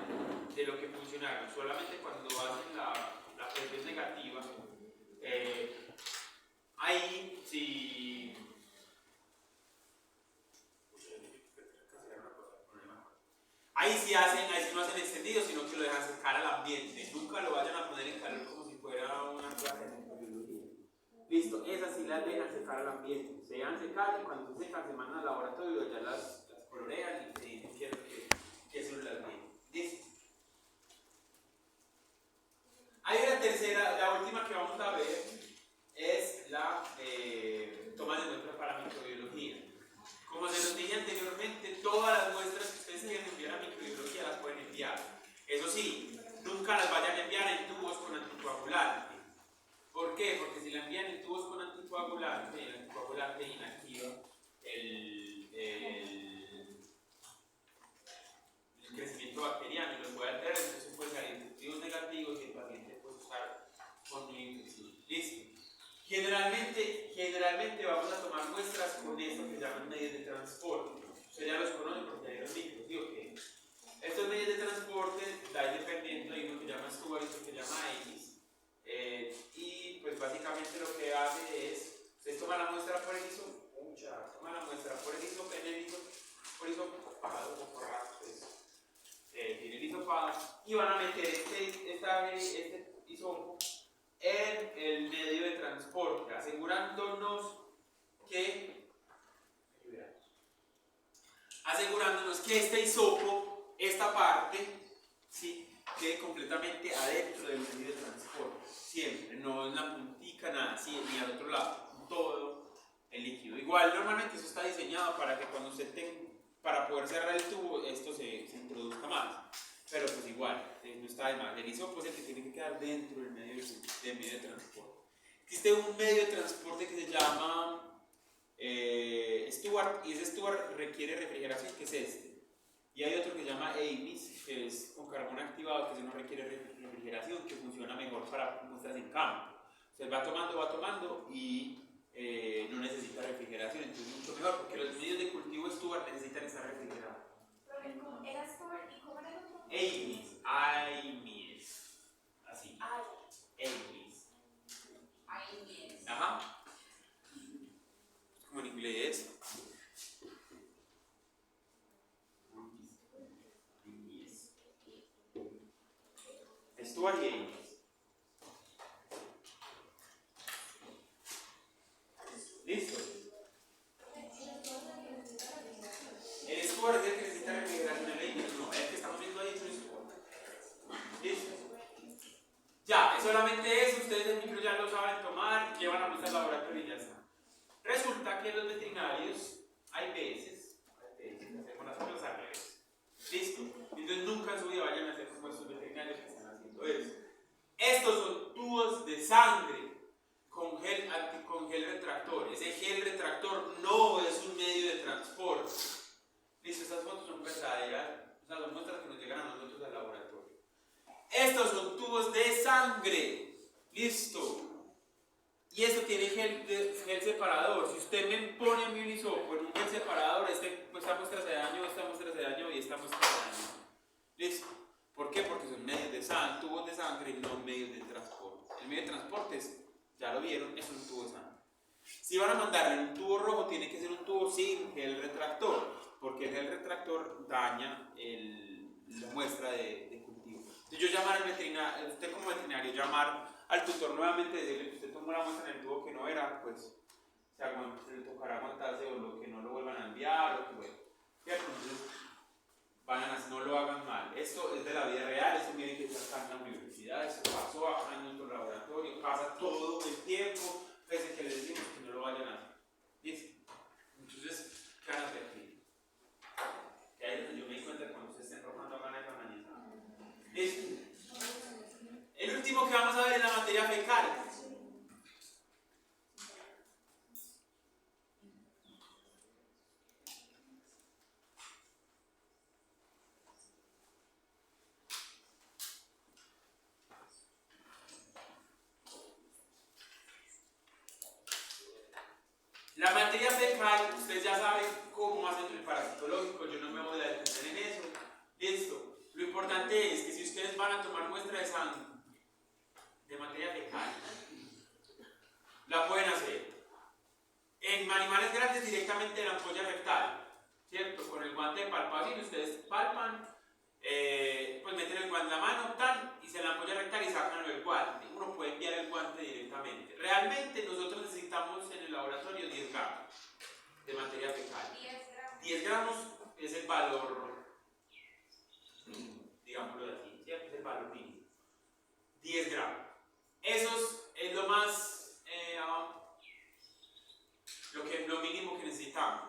de lo que funcionaron, solamente cuando hacen la presión negativa, ahí sí. Ahí sí no hacen extendidos, sino que lo dejan secar al ambiente. Nunca lo vayan a poner en calor como si fuera una clase de microbiología. Listo, esas sí las dejan secar al ambiente. Se dejan secar y cuando se secan se mandan al laboratorio, ya las colorean y se dicen que células vienen. Listo. Hay una tercera, la última que vamos a ver es la toma de muestras para microbiología. Como se los dije anteriormente, todas las muestras que ustedes quieran enviar a microbiología las pueden enviar. Eso sí, nunca las vayan a enviar en tubos con anticoagulante. ¿Por qué? Porque si la envían en tubos con anticoagulante, el anticoagulante inactiva el crecimiento bacteriano y lo puede alterar, entonces puede salir efectos negativos y el paciente puede usar con listo. Generalmente generalmente vamos a tomar muestras con esto que llaman medios de transporte. Ustedes ya los conocen porque hay los micros, ¿sí o qué? Estos medios de transporte, ahí dependiendo, hay uno que llama Stuart y otro que llama Amis. Y pues básicamente lo que hace es, ustedes toman la muestra por el toman la muestra por el hisopado o por tiene el hisopado y van a meter este hisopo en el medio de transporte, asegurándonos que este hisopo, esta parte, ¿sí?, quede completamente adentro del medio de transporte, siempre, no en la puntica, nada, ¿sí?, ni al otro lado, todo el líquido. Igual, normalmente eso está diseñado para que cuando usted para poder cerrar el tubo, esto se introduzca más, pero pues igual, no está de más. El hisopo es el que tiene que quedar dentro del medio de transporte. Existe un medio de transporte que se llama Stuart, y ese Stuart requiere refrigeración, que es este. Y hay otro que se llama Amis, que es con carbón activado, que no requiere refrigeración, que funciona mejor para muestras en campo. Usted va tomando y no necesita refrigeración, entonces es mucho mejor, porque los medios de cultivo Stuart necesitan estar refrigerados. ¿Era Stuart y cómo era el otro? Amis, así. Amis. Ajá. Como en inglés. Stuart y Amis. ¿Listo? El Stuart es el que necesita refrigeración, el Amis no, el que estamos viendo ahí es un Stuart. ¿Listo? Ya, es solamente eso, ustedes el micro ya lo saben tomar, llevan la muestra al laboratorio y ya está. Resulta que los veterinarios, hay veces hacemos las cosas al revés. ¿Listo? Entonces nunca en su vida vayan a hacer como estos veterinarios que están haciendo eso. Estos son tubos de sangre con gel retractor. Ese gel retractor no es un medio de transporte. Listo, estas fotos son verdaderas, o sea, son muestras que nos llegan a nosotros al laboratorio. Estos son tubos de sangre. Listo. Y esto tiene gel separador. Si usted me pone a mí un hisopo en un gel separador, esta muestra se dañó, esta muestra se dañó y esta muestra se dañó. ¿Listo? ¿Por qué? Porque son medios de sangre, tubos de sangre y no medios de transporte. El medio de transporte es, ya lo vieron, es un tubo de sangre. Si van a mandarle un tubo rojo, tiene que ser un tubo sin gel retractor, porque el gel retractor daña la muestra de cultivo. Entonces yo llamar al veterinario, usted como veterinario, llamar al tutor nuevamente, decirle que usted tomó la muestra en el tubo que no era, pues se le tocará aguantarse o lo que no lo vuelvan a enviar o que bueno. ¿Cierto? Entonces, no lo hagan mal. Esto es de la vida real, esto tiene que estar en la universidad, esto pasó acá en nuestro laboratorio, pasa todo el tiempo, pese a que les decimos que no lo vayan a hacer. ¿Listo? Entonces, ¿qué van a hacer aquí? Que ahí es donde yo me di cuenta cuando ustedes estén rojando acá en la mañana. ¿Listo? El último que vamos a ver es la materia fecal. La materia fecal, ustedes ya saben cómo hacen el parasitológico, yo no me voy a detener en eso. Listo. Lo importante es que si ustedes van a tomar muestra de sangre, de materia fecal, la pueden hacer en animales grandes directamente en la ampolla rectal, ¿cierto? Con el guante de palpación, ustedes palpan, pues meten el guante en la mano, tal, y se la ampolla rectal y sacan el guante. Uno puede enviar el guante directamente. Realmente nosotros necesitamos en el laboratorio 10 gramos de materia fecal. 10 gramos es el valor, digámoslo así, ¿cierto? Es el valor mínimo. 10 gramos. Eso es lo más, lo mínimo que necesitamos.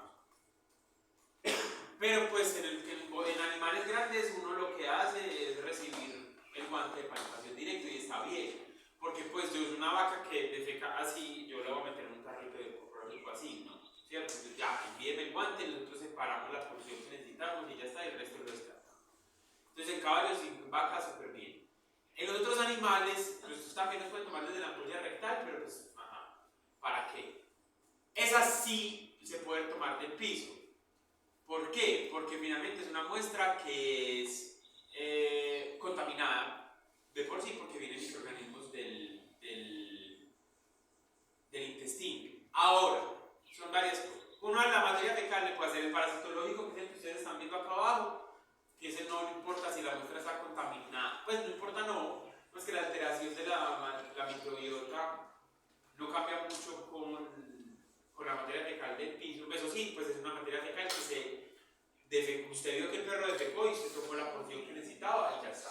Pero pues en animales grandes uno lo que hace es recibir el guante de palpación directo y está bien. Porque pues yo una vaca que defeca así, yo la voy a meter en un carrito de coprológico así, ¿no? ¿Cierto? Entonces ya, envíeme el guante, nosotros separamos la porción que necesitamos y ya está, y el resto lo descartamos. Entonces en caballos y en vacas súper bien. En los otros animales, pues también nos pueden tomar desde la ampolla rectal, pero pues, ¿para qué? esa sí se puede tomar del piso. ¿Por qué? Porque finalmente es una muestra que es contaminada de por sí, porque vienen microorganismos del intestino. Ahora, son varias cosas. Uno de la materia fecal le puede hacer el parasitológico, que es el que ustedes están viendo acá abajo, que ese no importa si la muestra está contaminada. Pues no importa, no es que la alteración de la microbiota no cambia mucho con la materia fecal del piso. Eso sí, pues es una materia fecal que usted vio que el perro defecó y usted tomó la porción que necesitaba y ya está.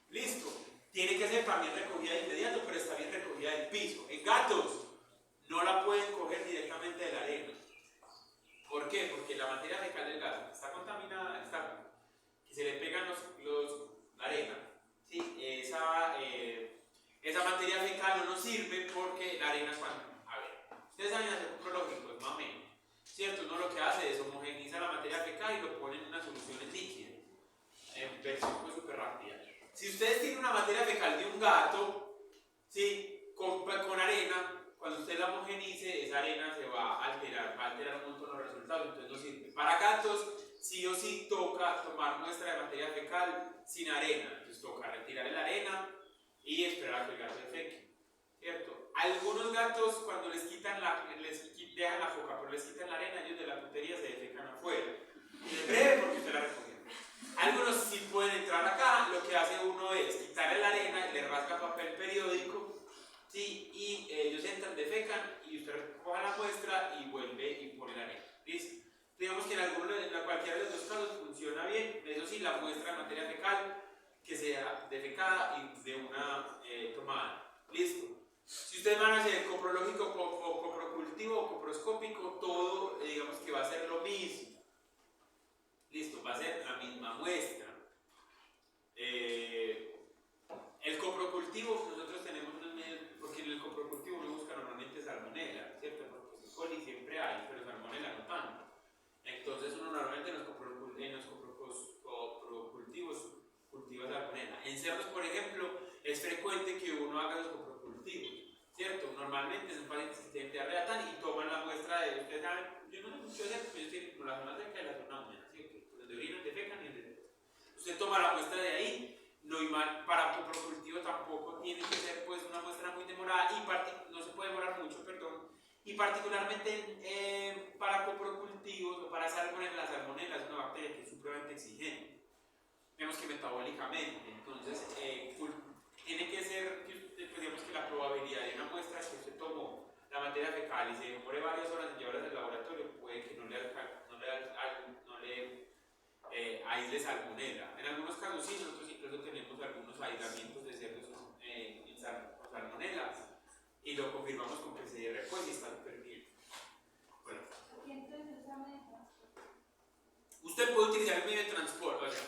Listo. Tiene que ser también recogida de inmediato, pero está bien recogida del piso. En gatos no la pueden coger directamente de la arena. ¿Por qué? Porque la materia fecal del gato está contaminada, que se le pegan la arena. ¿Sí? Esa materia fecal no nos sirve porque la arena ustedes saben hacer prológicos, más o menos, ¿cierto? Uno lo que hace es homogeneiza la materia fecal y lo pone en una solución líquida, en versión pues súper rápida. Si ustedes tienen una materia fecal de un gato, ¿sí? con arena, cuando usted la homogenice, esa arena se va a alterar un montón los resultados, entonces no sirve. Para gatos, sí o sí toca tomar muestra de materia fecal sin arena, entonces toca retirar la arena y esperar a que el gato defeque, ¿cierto? Algunos gatos, cuando les dejan la foca, pero les quitan la arena, ellos de la putería se defecan afuera. Es breve porque usted la recogió. Algunos sí pueden entrar acá, lo que hace uno es quitarle la arena, le rasga papel periódico, ¿sí? Y ellos entran, defecan y usted coge la muestra y vuelve y pone la arena. ¿Listo? Digamos que en cualquiera de los dos casos funciona bien. Eso sí, la muestra de materia fecal que sea defecada y de una tomada. ¿Listo? Si ustedes van a hacer coprológico, coprocultivo o coproscópico, todo digamos que va a ser lo mismo. Listo, va a ser la misma muestra. El coprocultivo, nosotros tenemos unos medios, porque en el coprocultivo uno busca normalmente salmonella, ¿cierto? Porque coli siempre hay, pero salmonella no tanto. Entonces uno normalmente en los coprocultivos cultiva salmonella. En cerdos, por ejemplo, es frecuente que uno haga los coprocultivos, ¿cierto? Normalmente son pacientes que tienen diarrea y toman la muestra de, ustedes saben, yo no sé mucho de eso, pero ellos tienen la zona seca y la zona húmeda, ¿cierto? Donde orinan, defecan y donde usted toma la muestra de ahí. Para coprocultivo tampoco tiene que ser pues una muestra muy demorada y no se puede demorar mucho, perdón. Y particularmente para coprocultivos o para salmonella, la salmonella es una bacteria que es supremamente exigente. Vemos que metabólicamente, entonces tiene que ser, digamos que la probabilidad de una muestra que usted tomó la materia fecal y se demore varias horas en llevarla al laboratorio puede que no le aísle salmonella. En algunos casos sí, nosotros incluso tenemos algunos aislamientos de cerdos con salmonella y lo confirmamos con PCR pues y está súper bien. Bueno. Usted puede utilizar el medio de transporte, o sea,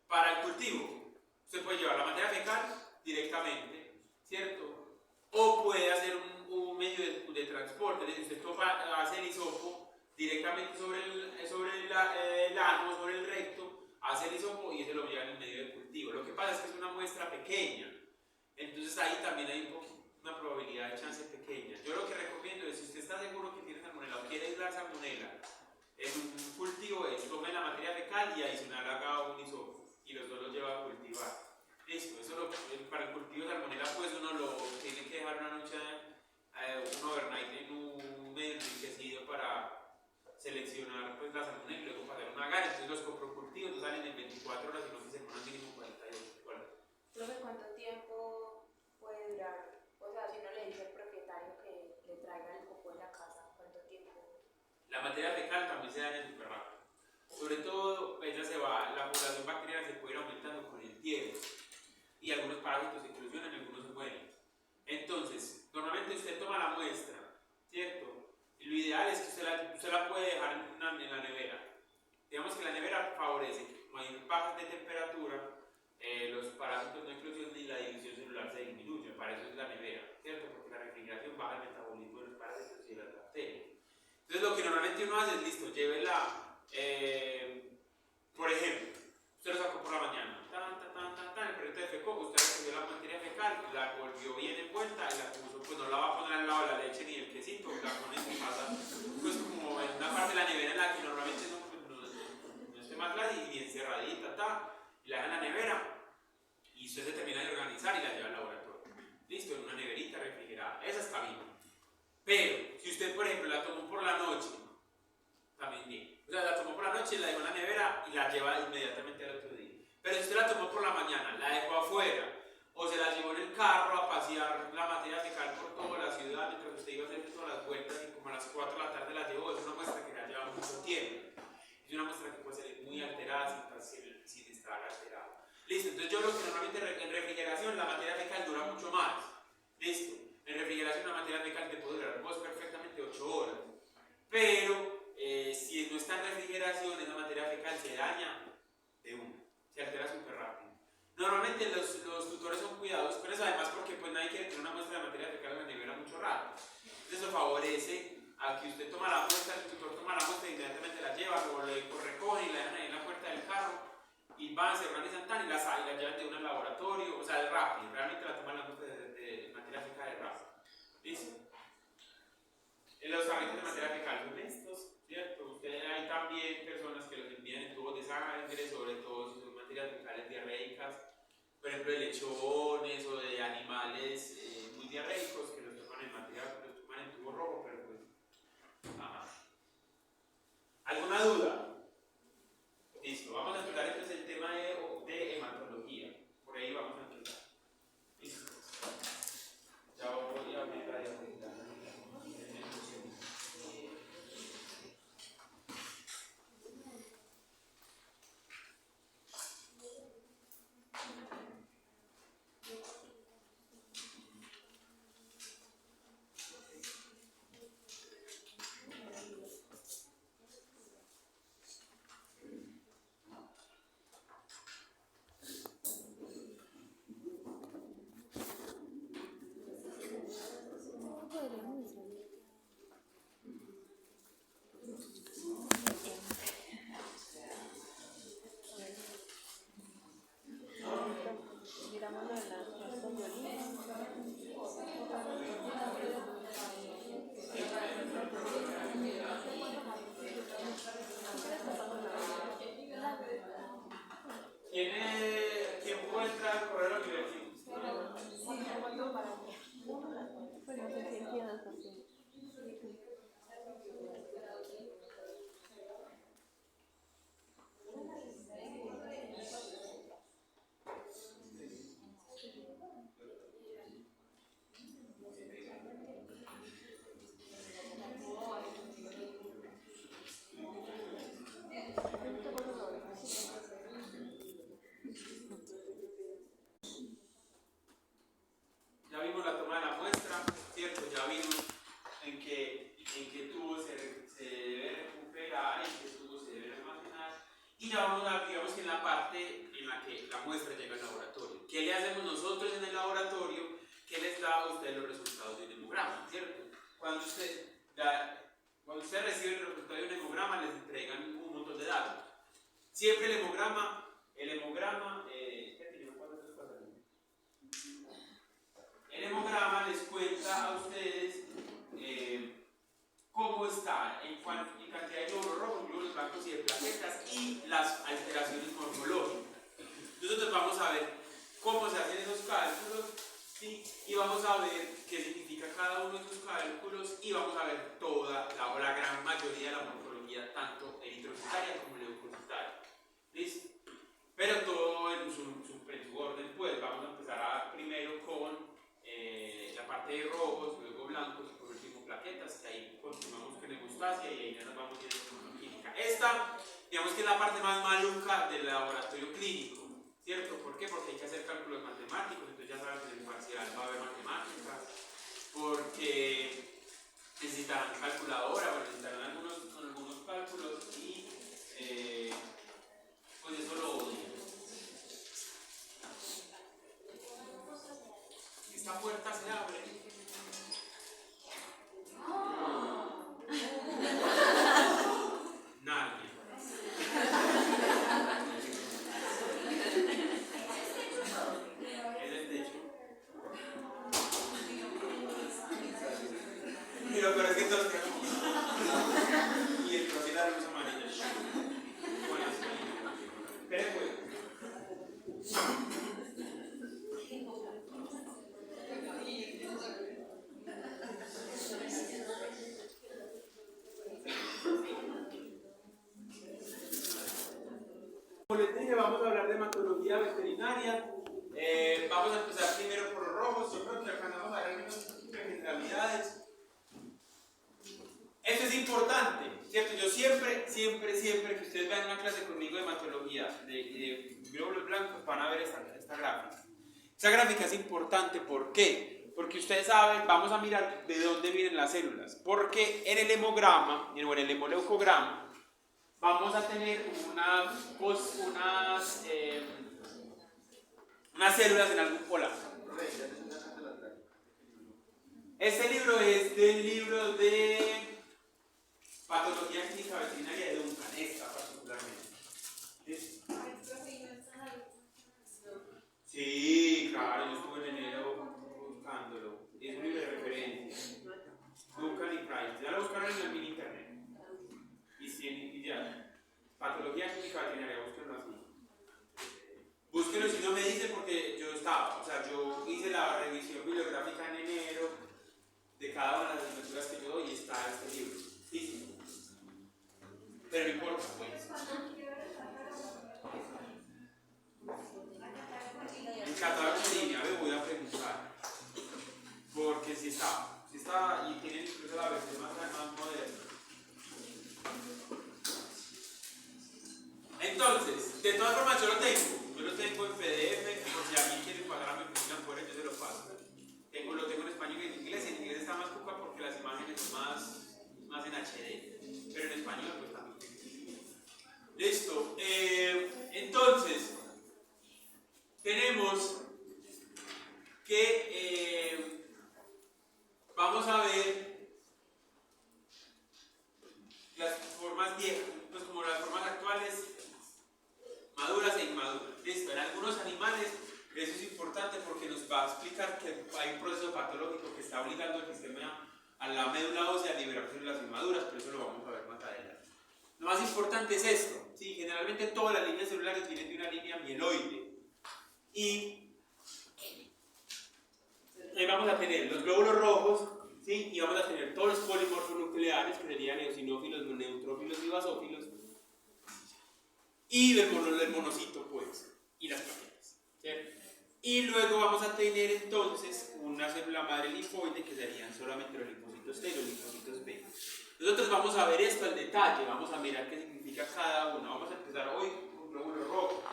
para el cultivo, usted puede llevar la materia fecal directamente, ¿cierto? O puede hacer un medio de transporte, es decir, usted hace el hisopo directamente sobre el ano, sobre el recto, hace el hisopo y se lo lleva en el medio de cultivo. Lo que pasa es que es una muestra pequeña, entonces ahí también hay una probabilidad de chance pequeña. Yo lo que recomiendo es, si usted está seguro que tiene salmonella o quiere aislar salmonella en un cultivo, es tome la materia fecal y adicional haga un hisopo y los dos los lleva a cultivar. Listo, eso para el cultivo de salmonella pues uno lo tiene que dejar una noche, un overnight en un medio enriquecido para seleccionar pues la salmonella y luego pasar una agar. Entonces los coprocultivos no salen en 24 horas sino que se demoran mínimo 48 horas. Profe, ¿cuánto tiempo puede durar? O sea, si uno le dice al propietario que le traiga el copo de la casa, ¿cuánto tiempo? La materia fecal también se daña súper rápido. Sobre todo, la población bacteriana se puede ir aumentando con el tiempo. Y algunos parásitos se inclusionan y algunos se mueren. Entonces, normalmente usted toma la muestra, ¿cierto? Y lo ideal es que usted la puede dejar en la nevera. Digamos que la nevera favorece que como hay bajas de temperatura, los parásitos no eclosionan y la división celular se disminuye. Para eso es la nevera, ¿cierto? Porque la refrigeración baja el metabolismo de los parásitos y de las bacterias. Entonces, lo que normalmente uno hace es, listo, llévela, por ejemplo, usted lo sacó por la mañana, el perrito defecó, usted recogió la materia fecal, la volvió bien envuelta y la puso, pues no la va a poner al lado de y la deja en la nevera y usted se termina de organizar y la lleva al laboratorio. Listo, en una neverita refrigerada. Esa está bien. Pero si usted, por ejemplo, la tomó por la noche, también bien. O sea, la tomó por la noche, la dejó en la nevera y la lleva inmediatamente al otro día. Pero si usted la tomó por la mañana, la dejó afuera o se la llevó en el carro a pasear la materia fecal por toda la ciudad mientras usted iba a hacer todas las vueltas y como a las 4 de la tarde la llevó, es una muestra que la lleva mucho tiempo. Es una muestra que puede ser muy alterada sin estar alterada. Listo, entonces yo lo que normalmente en refrigeración la materia fecal dura mucho más. Listo, en refrigeración la materia fecal te puede durar perfectamente 8 horas. Pero si no está en refrigeración, esa materia fecal se daña de una, se altera súper rápido. Normalmente los tutores son cuidadosos con eso, además porque pues nadie quiere tener una muestra de materia fecal en la nevera mucho rato. Entonces eso favorece a que usted toma la muestra, el tutor toma la muestra e inmediatamente la lleva, luego lo recoge y la dejan ahí en la puerta del carro y van, se organizan tan y la llevan de un al laboratorio, o sea, es rápido, realmente la toman la muestra de materia fecal es rápido. ¿Listo? Los agentes de materia fecal son estos, ¿cierto? Usted hay también personas que los envían en tubos de sangre, sobre todo si son materias fecales diarreicas, por ejemplo de lechones o de animales muy diarreicos que los toman en tubo rojo, pero pues, ajá. ¿Alguna duda? Listo, vamos a empezar entonces el tema de hematología, por ahí vamos a empezar. Listo. Ya voy a abrir la diapositiva. ¿Quién puede entrar al correo de la universidad? Ya vimos la toma de la muestra, ¿cierto? Ya vimos en qué tubo se debe recuperar, en qué tubo se debe almacenar. Y ya vamos a, digamos que en la parte en la que la muestra llega al laboratorio. ¿Qué le hacemos nosotros en el laboratorio? ¿Qué les da a usted los resultados de un hemograma? ¿Cierto? Cuando usted recibe el resultado de un hemograma, les entregan un montón de datos. Siempre el hemograma les cuenta a ustedes cómo está en cantidad de glóbulos rojos, glóbulos blancos y de plaquetas y las alteraciones morfológicas. Nosotros vamos a ver cómo se hacen esos cálculos, ¿sí? Y vamos a ver qué significa cada uno de esos cálculos y vamos a ver toda la gran mayoría de la morfología, tanto eritrocitaria como leucocitaria. ¿Listo? Pero todo en su orden, pues vamos a empezar primero con la parte de rojos, luego blancos y por último plaquetas, que ahí continuamos con hemostasia y ahí ya nos vamos viendo con la química. Esta, digamos que es la parte más maluca del laboratorio clínico, ¿cierto? ¿Por qué? Porque hay que hacer cálculos matemáticos, entonces ya saben que en el parcial va a haber matemáticas, porque necesitarán calculadora, bueno, necesitarán algunos cálculos y pues eso lo odio. Esta puerta se abre. Nadie. Es el techo. Pero es que todos quedamos. les dije, vamos a hablar de hematología veterinaria. Vamos a empezar primero por los rojos. Yo creo que alcanzamos a ver algunas generalidades. Esto es importante, ¿cierto? Yo siempre que ustedes vean una clase conmigo de hematología, de glóbulos blancos, van a ver esta gráfica. Esta gráfica es importante, ¿por qué? Porque ustedes saben, vamos a mirar de dónde vienen las células. Porque en el hemograma, o en el hemoleucograma, vamos a tener unas células en algún polar. Este libro es del libro de Patología Clínica Veterinaria de Duncan, esta particularmente. Sí, claro, yo estuve en enero buscándolo. Es un libro de referencia. Duncan y Price. Ya lo buscaron en el internet. Y ya. Patología Clínica Veterinaria, búsquenlo así. Búsquenlo si no me dicen porque yo estaba. O sea, yo hice la revisión bibliográfica en enero de cada una de las asignaturas que yo doy y está este libro. Sí. Pero no importa, pues. El catálogo en línea, me voy a preguntar. Porque si está y tiene incluso la versión más moderna. Entonces, de todas formas yo lo tengo en PDF, por si alguien quiere pagar a mi oficina por él, yo se lo paso. Lo tengo en español y en inglés está más cuca porque las imágenes son más en HD, pero en español pues también. Listo, entonces, tenemos que, vamos a ver las formas viejas, pues como las formas actuales, maduras e inmaduras. Listo, en algunos animales, eso es importante porque nos va a explicar que hay un proceso patológico que está obligando al sistema, a la médula ósea a liberar células inmaduras, pero eso lo vamos a ver más adelante. Lo más importante es esto, ¿sí? Generalmente todas las líneas celulares vienen de una línea mieloide y vamos a tener los glóbulos rojos, ¿sí? Y vamos a tener todos los polimorfonucleares que serían eosinófilos, neutrófilos y basófilos y el monocito pues, y las plaquetas, ¿cierto? Y luego vamos a tener entonces una célula madre linfoide que serían solamente los linfocitos T y los linfocitos B. Nosotros vamos a ver esto al detalle, vamos a mirar qué significa cada uno. Vamos a empezar hoy con glóbulo rojo.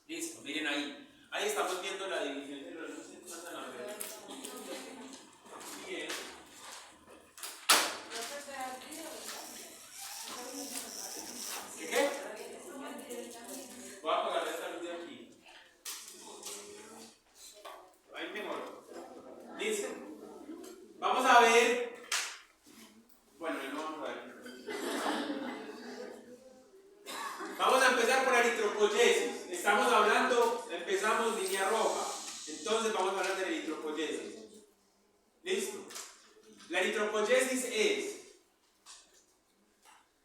Listo, miren ahí. Ahí estamos viendo la división de los linfocitos. Bien. ¿Qué? Voy a apagar esta luz de aquí. Ahí mejor. ¿Listo? Vamos a ver. Bueno, no vamos a ver. Vamos a empezar por la eritropoyesis. Empezamos línea roja. Entonces vamos a hablar de la eritropoyesis. ¿Listo? La eritropoyesis es,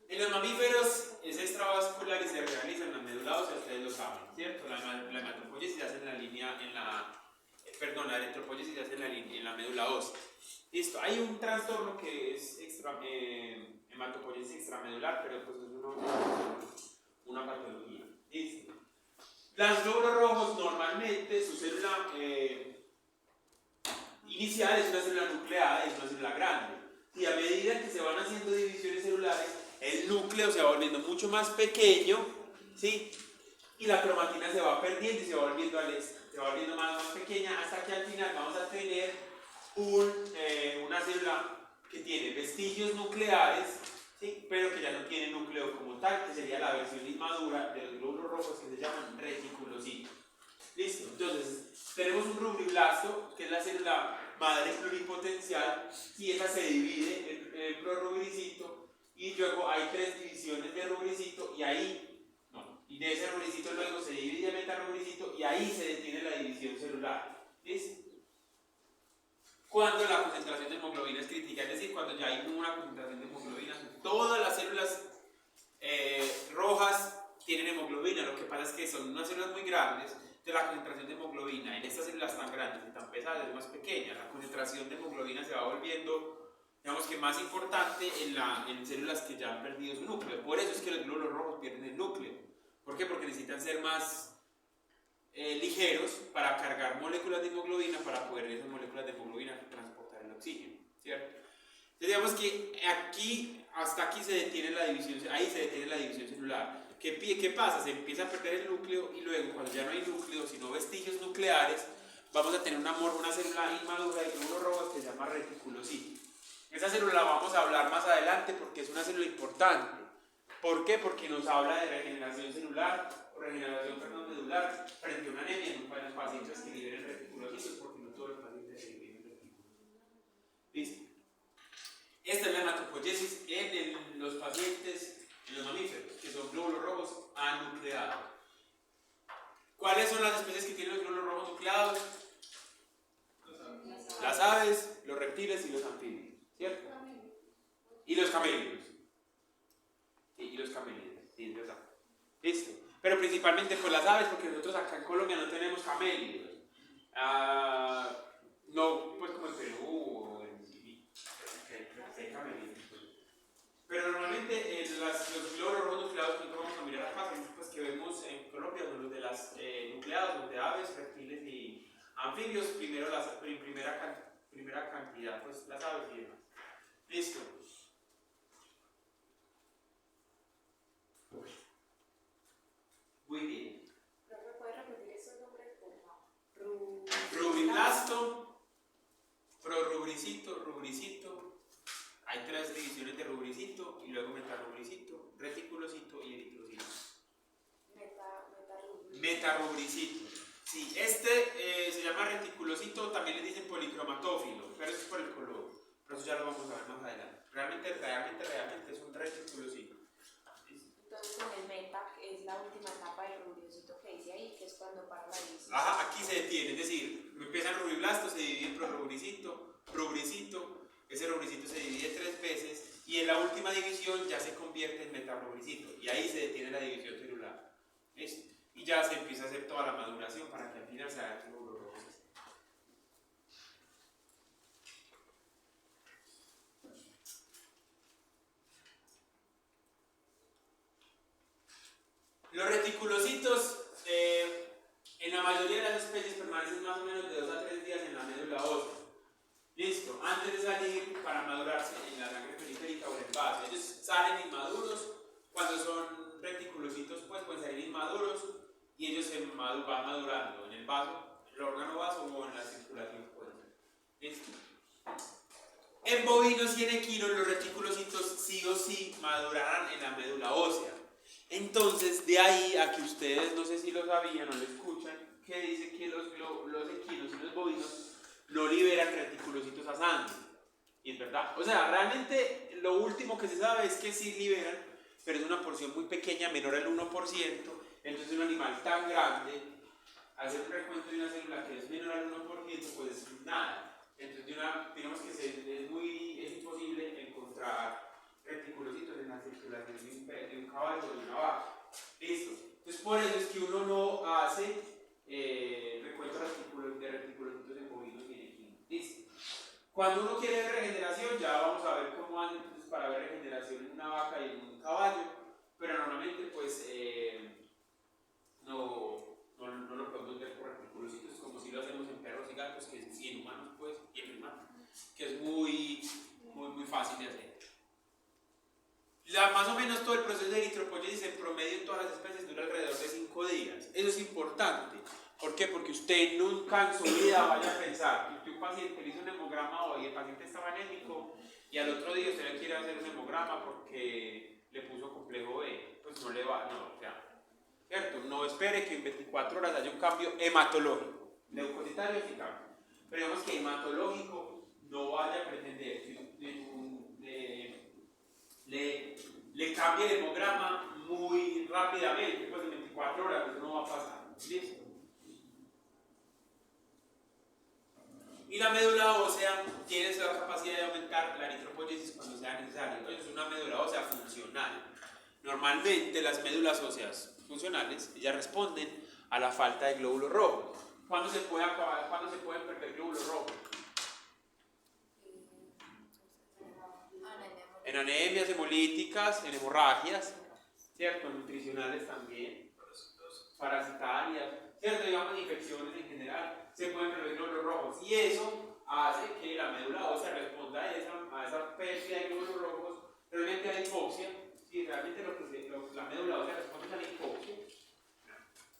en los mamíferos es extravascular y se realiza en la médula ósea, ustedes lo saben, ¿cierto? La hematopoyesis se hace en la línea, la eritropoyesis se hace en la médula ósea. Listo, hay un trastorno que es hematopoyesis extramedular, pero pues es una patología. Listo. Los glóbulos rojos normalmente, su célula inicial es una célula nucleada, es una célula grande. Y a medida que se van haciendo divisiones celulares, el núcleo se va volviendo mucho más pequeño, ¿sí? Y la cromatina se va perdiendo y se va volviendo más pequeña hasta que al final vamos a tener una célula que tiene vestigios nucleares, ¿sí? Pero que ya no tiene núcleo como tal, que sería la versión inmadura de los glóbulos rojos que se llaman reticulocitos. Listo, entonces tenemos un rubriblasto, que es la célula madre pluripotencial, y esa se divide en el prorubricito, y luego hay 3 divisiones de rubricito, y de ese rubricito luego se divide en metarubricito, y ahí se detiene la división celular. ¿Listo? Cuando la concentración de hemoglobina es crítica, es decir, cuando ya hay una concentración de hemoglobina, todas las células rojas tienen hemoglobina, lo que pasa es que son unas células muy grandes, entonces la concentración de hemoglobina en estas células tan grandes y tan pesadas es más pequeña, la concentración de hemoglobina se va volviendo digamos que más importante en células que ya han perdido su núcleo. Por eso es que los glóbulos rojos pierden el núcleo. ¿Por qué? Porque necesitan ser más ligeros para cargar moléculas de hemoglobina para poder esas moléculas de hemoglobina transportar el oxígeno, ¿cierto? Entonces digamos que aquí, hasta aquí se detiene la división, ahí se detiene la división celular. ¿Qué pasa? Se empieza a perder el núcleo y luego cuando ya no hay núcleo, sino vestigios nucleares, vamos a tener una célula inmadura de glóbulos rojos que se llama reticulocito. Esa célula la vamos a hablar más adelante porque es una célula importante. ¿Por qué? Porque nos habla de regeneración celular, medular, frente a una anemia en los pacientes que liberen reticulocitos, porque no todos los pacientes se liberen reticulocitos. ¿Listo? Esta es la hematopoiesis en los pacientes, en los mamíferos, que son glóbulos rojos anucleados. ¿Cuáles son las especies que tienen los glóbulos rojos nucleados? Las aves, los reptiles y los anfibios, ¿cierto? Y los camélidos. Sí, y los camélidos, sí, es verdad. Listo. Pero principalmente por las aves, porque nosotros acá en Colombia no tenemos camélidos. No, pues como en Perú o en Chile, hay camélidos. Pero normalmente los glóbulos rojos nucleados que nosotros vamos a mirar acá, pues que vemos en Colombia son los de las nucleados, los de aves, reptiles y anfibios, primero primera cantidad, pues las aves y demás. Listo. Muy bien. ¿Me puedes repetir esos nombres, por favor? Rubriblasto, prorrubricito, rubricito. Hay 3 divisiones de rubricito y luego metarubricito, reticulocito y eritrocito. Metarubricito. Sí, se llama reticulocito, también le dicen policromatófilo, pero eso es por el color. Pero eso ya lo vamos a ver más adelante. Realmente es un reticulocito. Entonces en el meta es la última etapa del rubricito que dice ahí, que es cuando para la división. Ajá, aquí se detiene, es decir, empieza el rubriblasto, se divide en prorrubricito, rubricito, ese rubricito se divide 3 veces y en la última división ya se convierte en metarubricito y ahí se detiene la división celular. ¿Listo? Y ya se empieza a hacer toda la maduración para que al final se haga el glóbulo rojo. Los reticulocitos en la mayoría de las especies permanecen más o menos de 2 a 3 días en la médula ósea. Listo, antes de salir para madurarse en la sangre periférica o en el vaso. Ellos salen inmaduros, cuando son reticulocitos pues pueden salir inmaduros y ellos van madurando en el vaso, el órgano vaso o en la circulación pueden ser. ¿Listo? En bovinos y en equinos los reticulocitos sí o sí madurarán en la médula ósea. Entonces, de ahí a que ustedes, no sé si lo sabían o lo escuchan, que dice que los equinos y los bovinos no liberan reticulocitos a sangre. Y es verdad. O sea, realmente lo último que se sabe es que sí liberan, pero es una porción muy pequeña, menor al 1%. Entonces, un animal tan grande, hacer un recuento de una célula que es menor al 1%, pues nada. Entonces, digamos que es imposible encontrar reticulocitos en la circulación de un caballo o de una vaca. Listo. Entonces por eso es que uno no hace recuento de reticulocitos en bovinos y en equinos. Listo. Cuando uno quiere ver regeneración, ya vamos a ver cómo hacen entonces para ver regeneración en una vaca y en un caballo, pero normalmente pues no lo podemos ver por reticulocitos como si lo hacemos en perros y gatos, y en humanos pues, y en primates, que es muy fácil de hacer. Más o menos todo el proceso de eritropoyesis en promedio en todas las especies dura alrededor de 5 días. Eso es importante. ¿Por qué? Porque usted nunca en su vida vaya a pensar que usted un paciente le hizo un hemograma hoy, el paciente estaba anémico y al otro día usted le quiere hacer un hemograma porque le puso complejo B. Pues no le va, no, o sea, ¿cierto? No espere que en 24 horas haya un cambio hematológico. Leucocitario sí cambia. Pero digamos que hematológico no vaya a pretender que le cambie el hemograma muy rápidamente, pues en 24 horas, eso no va a pasar. ¿Listo? Y la médula ósea tiene esa capacidad de aumentar la eritropoyesis cuando sea necesario. Entonces es una médula ósea funcional. Normalmente las médulas óseas funcionales, ellas responden a la falta de glóbulos rojos. ¿Cuándo se pueden perder glóbulos rojos? en anemias hemolíticas, en hemorragias, ¿cierto? Nutricionales también, parasitarias, ¿cierto? Digamos, infecciones en general, se pueden producir glóbulos rojos y eso hace que la médula ósea responda a esa pérdida de glóbulos rojos realmente a la hipoxia. Si realmente la médula ósea responde a la hipoxia,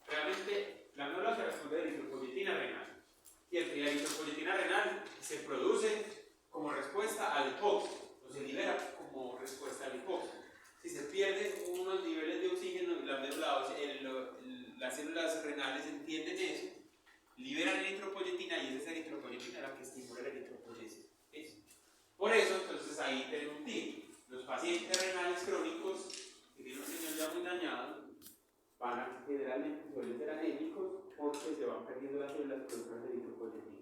realmente la médula ósea responde a la eritropoyetina renal. Y la eritropoyetina renal se produce como respuesta a la hipoxia, o se libera como respuesta a la hipoxia. Si se pierden unos niveles de oxígeno en la médula ósea, las células renales entienden eso, liberan eritropoyetina y es esa eritropoyetina la que estimula la eritropoyesis. Por eso, entonces ahí tenemos un tip. Los pacientes renales crónicos que tienen un riñón ya muy dañado van a generalmente suelen ser anémicos porque se van perdiendo las células productoras de eritropoyetina.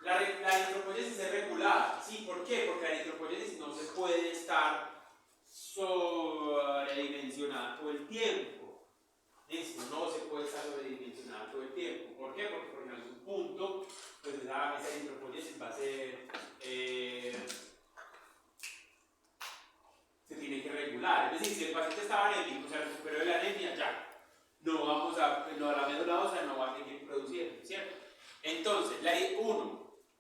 La eritropoyesis es regulada. ¿Sí? ¿Por qué? Porque la eritropoyesis no se puede estar sobredimensionada todo el tiempo. ¿Listo? No se puede estar sobredimensionada todo el tiempo. ¿Por qué? Porque en algún punto pues esa eritropoyesis va a ser se tiene que regular. Es decir, si el paciente estaba anémico, se recuperó de la anemia, ya. La médula ósea no va a seguir produciendo, ¿cierto? Entonces,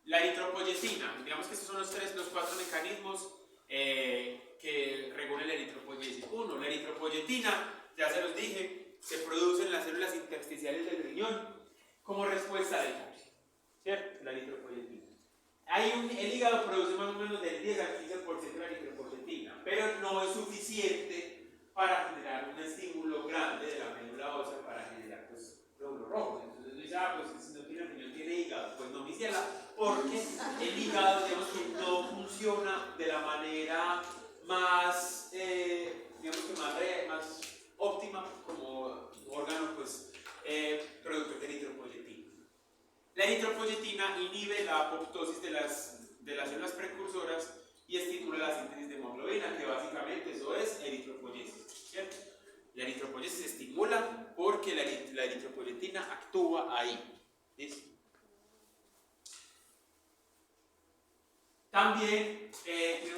la eritropoyetina, digamos que estos son los cuatro mecanismos que regulan la eritropoyesis. Uno, la eritropoyetina, ya se los dije, se produce en las células intersticiales del riñón como respuesta a la hipoxia, ¿cierto? La eritropoyetina. El hígado produce más o menos del 10 al 15% de la eritropoyetina, pero no es suficiente para generar un estímulo grande de la médula ósea para generar pues, glóbulos rojos. Entonces dice, pues si no tiene riñón, tiene hígado. Pues no, mi ciela, porque el hígado, digamos que no funciona de la manera más, más óptima como órgano pues, productor de eritropoyetina. La eritropoyetina inhibe la apoptosis de las células precursoras y estimula la síntesis de hemoglobina, que básicamente eso es eritropoyesis, ¿cierto? La eritropoyesis se estimula porque la eritropoyetina actúa ahí. ¿Listo? También hay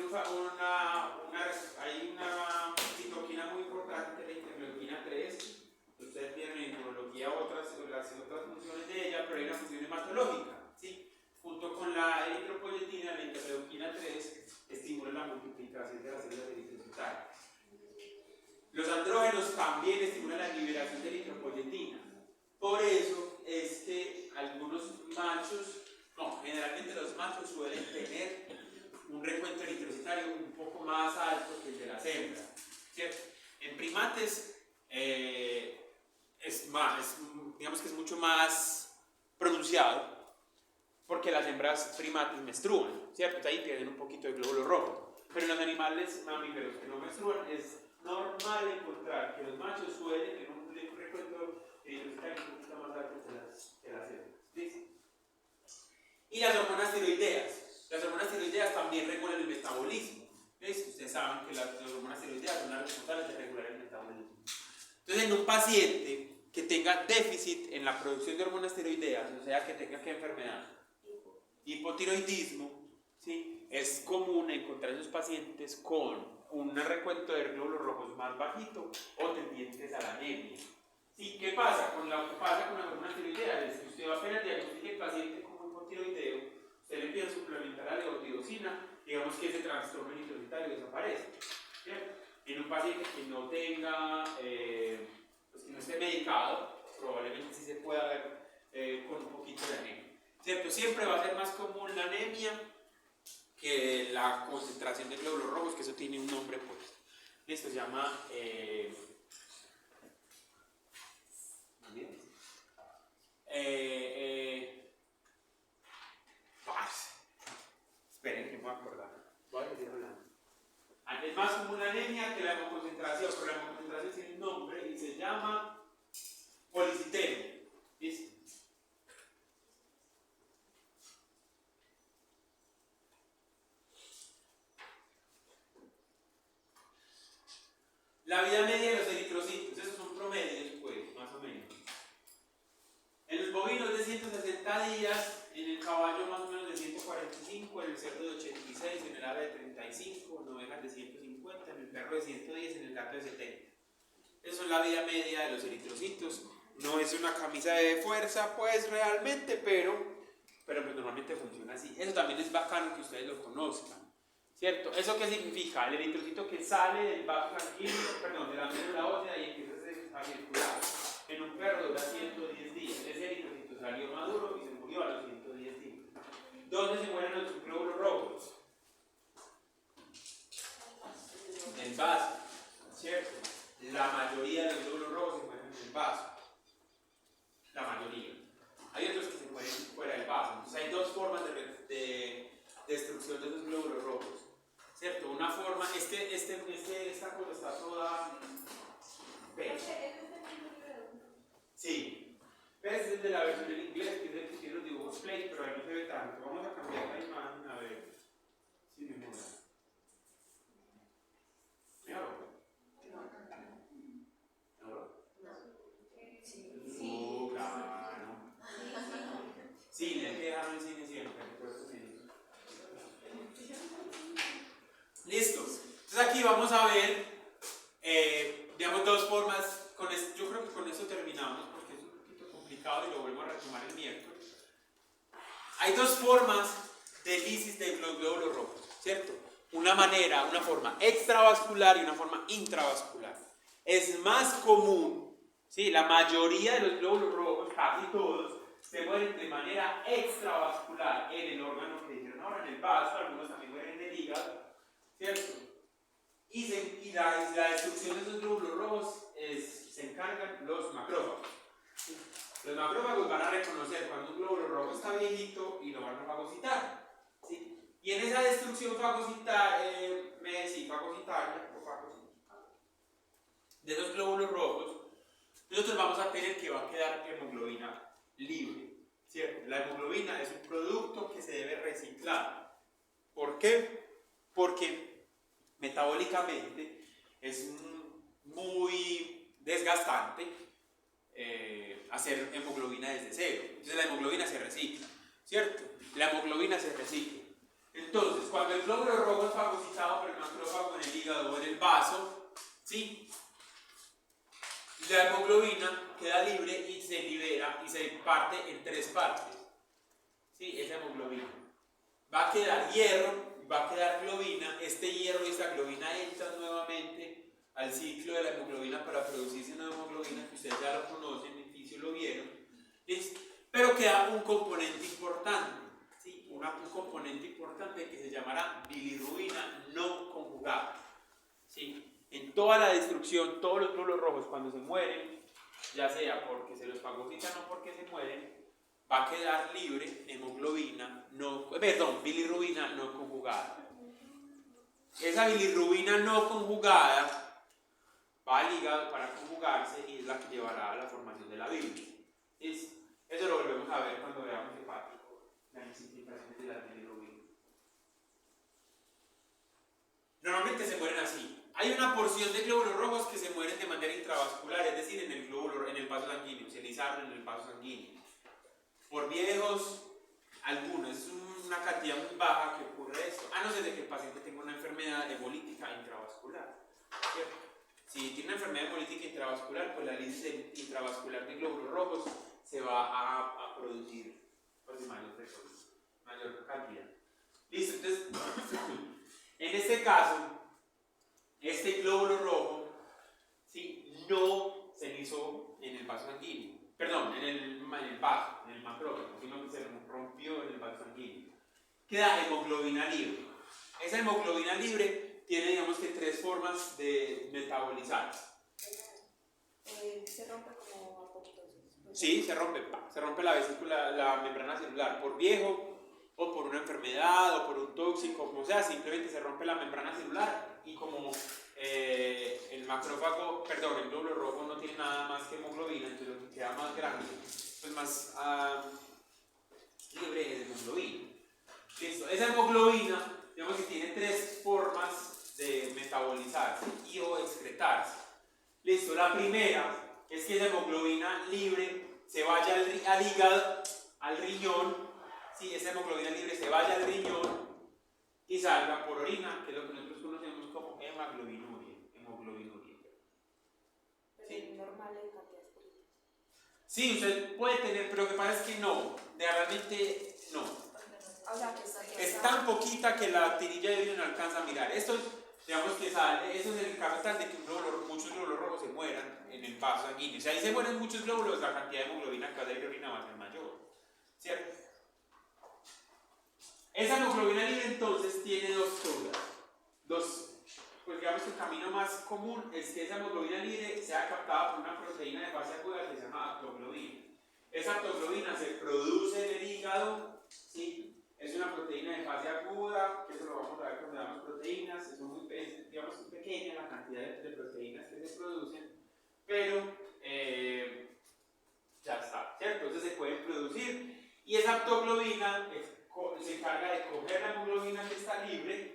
una citoquina muy importante, la interleuquina 3. Ustedes vieron en neurología las otras funciones de ella, pero hay una función hematológica, ¿sí? Junto con la eritropoyetina, la interleuquina 3 estimula la multiplicación de las células eritrocitarias. Los andrógenos también estimulan la liberación de eritropoyetina. Por eso es que algunos machos, generalmente los machos suelen tener un recuento eritrocitario un poco más alto que el de las hembras, ¿cierto? En primates digamos que es mucho más pronunciado porque las hembras primates menstruan, ¿cierto? Entonces ahí pierden un poquito de glóbulo rojo. Pero en los animales mamíferos que no menstruan es normal encontrar que los machos suelen tener un recuento eritrocitario un poquito más alto que las hembras. ¿Sí? Y las hormonas tiroideas. Las hormonas tiroideas también regulan el metabolismo. ¿Ves? Ustedes saben que las hormonas tiroideas son las responsables de regular el metabolismo. Entonces, en un paciente que tenga déficit en la producción de hormonas tiroideas, o sea, que tenga ¿qué enfermedad? Hipotiroidismo, ¿sí? Es común encontrar esos pacientes con un recuento de glóbulos rojos más bajito o tendientes a la anemia. ¿Sí? ¿Qué pasa? Con las hormonas tiroideas es que usted va a apenas diagnosticar el paciente como hipotiroideo, usted le empieza a suplementar la levotiroxina, digamos que ese trastorno eritrocitario desaparece, ¿cierto? En un paciente que no tenga, pues que no esté medicado, probablemente sí se pueda ver con un poquito de anemia, ¿cierto? Siempre va a ser más común la anemia que la concentración de glóbulos rojos, que eso tiene un nombre pues. Esto se llama esperen que me voy a acordar. Voy a decir hablando. Es más común la anemia que la hemoconcentración, pero la hemoconcentración tiene un nombre y se llama policitemia. ¿Listo? La vida media de los eritrocitos, esos son promedios, pues, más o menos. En los bovinos de 160 medidas en el caballo más o menos de 145, en el cerdo de 86, en el ave de 35, en ovejas de 150, en el perro de 110, en el gato de 70. Esa es la vida media de los eritrocitos. No es una camisa de fuerza, pues realmente, pero pues normalmente funciona así. Eso también es bacano que ustedes lo conozcan, ¿cierto? ¿Eso qué significa? El eritrocito que sale del vaso sanguíneo, perdón, de la médula ósea y empieza a circular. En un perro dura 110 días. Ese eritrocito salió maduro y se murió a los 110 días. ¿Dónde se mueren los glóbulos rojos? En el vaso, ¿cierto? La mayoría de los glóbulos rojos se mueren en el vaso. La mayoría. Hay otros que se mueren fuera del vaso. Entonces hay dos formas de destrucción de los glóbulos rojos, ¿cierto? Una forma, esta cosa está toda P. Sí. Ese es de la versión en inglés, que es el que tiene los dibujos play, pero ahí no se ve tanto. Vamos a cambiar la imagen a ver si mejora. ¿Mejor? Claro. Cine, hay que dejarlo en cine siempre. Listo. Entonces aquí vamos a ver, digamos, dos formas. Yo creo que con esto terminamos porque es un poquito complicado y lo vuelvo a retomar el miércoles. Hay dos formas de lisis de los glóbulos rojos, ¿cierto? Una forma extravascular y una forma intravascular. Es más común, ¿sí? La mayoría de los glóbulos rojos, casi todos, se mueren de manera extravascular en el órgano que dijeron ahora, en el vaso, algunos también mueren en el hígado, ¿cierto? Y la destrucción de esos glóbulos rojos se encargan los macrófagos. Los macrófagos van a reconocer cuando un glóbulo rojo está viejito y lo van a fagocitar, ¿sí? Y en esa destrucción fagocitaria de esos glóbulos rojos, nosotros vamos a tener que va a quedar hemoglobina libre, ¿cierto? La hemoglobina es un producto que se debe reciclar. ¿Por qué? Porque metabólicamente es muy desgastante hacer hemoglobina desde cero. Entonces la hemoglobina se recicla, ¿cierto? La hemoglobina se recicla. Entonces, cuando el glóbulo rojo es fagocitado por el macrófago en el hígado o en el vaso, ¿sí? La hemoglobina queda libre y se libera y se parte en tres partes, ¿sí? Esa hemoglobina. Va a quedar hierro, va a quedar globina. Este hierro y esta globina entran nuevamente al ciclo de la hemoglobina para producirse una hemoglobina que ustedes ya lo conocen, en fisio lo vieron, ¿sí? Pero queda un componente importante, ¿sí? Un componente importante que se llamará bilirrubina no conjugada, ¿sí? En toda la destrucción, todos los glóbulos rojos cuando se mueren, ya sea porque se los fagocitan o porque se mueren, va a quedar libre bilirrubina no conjugada. Esa bilirrubina no conjugada va al hígado para conjugarse y es la que llevará a la formación de la bilis. Eso lo volvemos a ver cuando veamos hepático, las implicaciones de la bilirrubina. Normalmente se mueren así. Hay una porción de glóbulos rojos que se mueren de manera intravascular, es decir, en el vaso sanguíneo, se lizaron en el vaso sanguíneo. Por viejos, algunos, es una cantidad muy baja que ocurre esto, a no ser de que el paciente tenga una enfermedad hemolítica intravascular, ¿cierto? Si tiene una enfermedad hemolítica intravascular, pues la lisis intravascular de glóbulos rojos se va a producir pues, de mayor cantidad. Listo, entonces, en este caso, este glóbulo rojo, ¿sí? No se lisó en el vaso sanguíneo, perdón, en el macrófago, sino que se rompió en el vaso sanguíneo. Queda hemoglobina libre. Esa hemoglobina libre tiene, digamos que, tres formas de metabolizarse. Se rompe como apoptosis. Sí, se rompe la vesícula, la membrana celular, por viejo, o por una enfermedad, o por un tóxico, como sea, simplemente se rompe la membrana celular y como el glóbulo rojo no tiene nada más que hemoglobina, entonces lo que queda más grande, pues más libre es hemoglobina. Listo, esa hemoglobina, digamos que tiene tres formas de metabolizarse y o excretarse. Listo, la primera es que esa hemoglobina libre se vaya al al riñón, ¿sí? Esa hemoglobina libre se vaya al riñón y salga por orina, que es lo que nosotros conocemos como hemoglobinuria. Pero Sí. es normal en cantidades pequeñas. Sí, usted puede tener, pero lo que pasa es que no, realmente no. O sea, que está Es tan poquita que la tirilla de orina no alcanza a mirar. Esto, digamos que sale, eso es el caso tal de que muchos glóbulos rojos se mueran en el vaso sanguíneo. Si ahí se mueren muchos glóbulos, la cantidad de hemoglobina que va a salir de orina va a ser mayor. ¿Cierto? Esa hemoglobina libre entonces tiene dos cosas. Pues digamos que el camino más común es que esa hemoglobina libre sea captada por una proteína de fase aguda que se llama aptoglobina. Esa aptoglobina se produce en el hígado, ¿sí? Es una proteína de fase aguda, que eso lo vamos a ver cuando damos proteínas, son muy pequeña la cantidad de proteínas que se producen, pero ya está, ¿cierto? Entonces se pueden producir y esa aptoglobina se encarga de coger la hemoglobina que está libre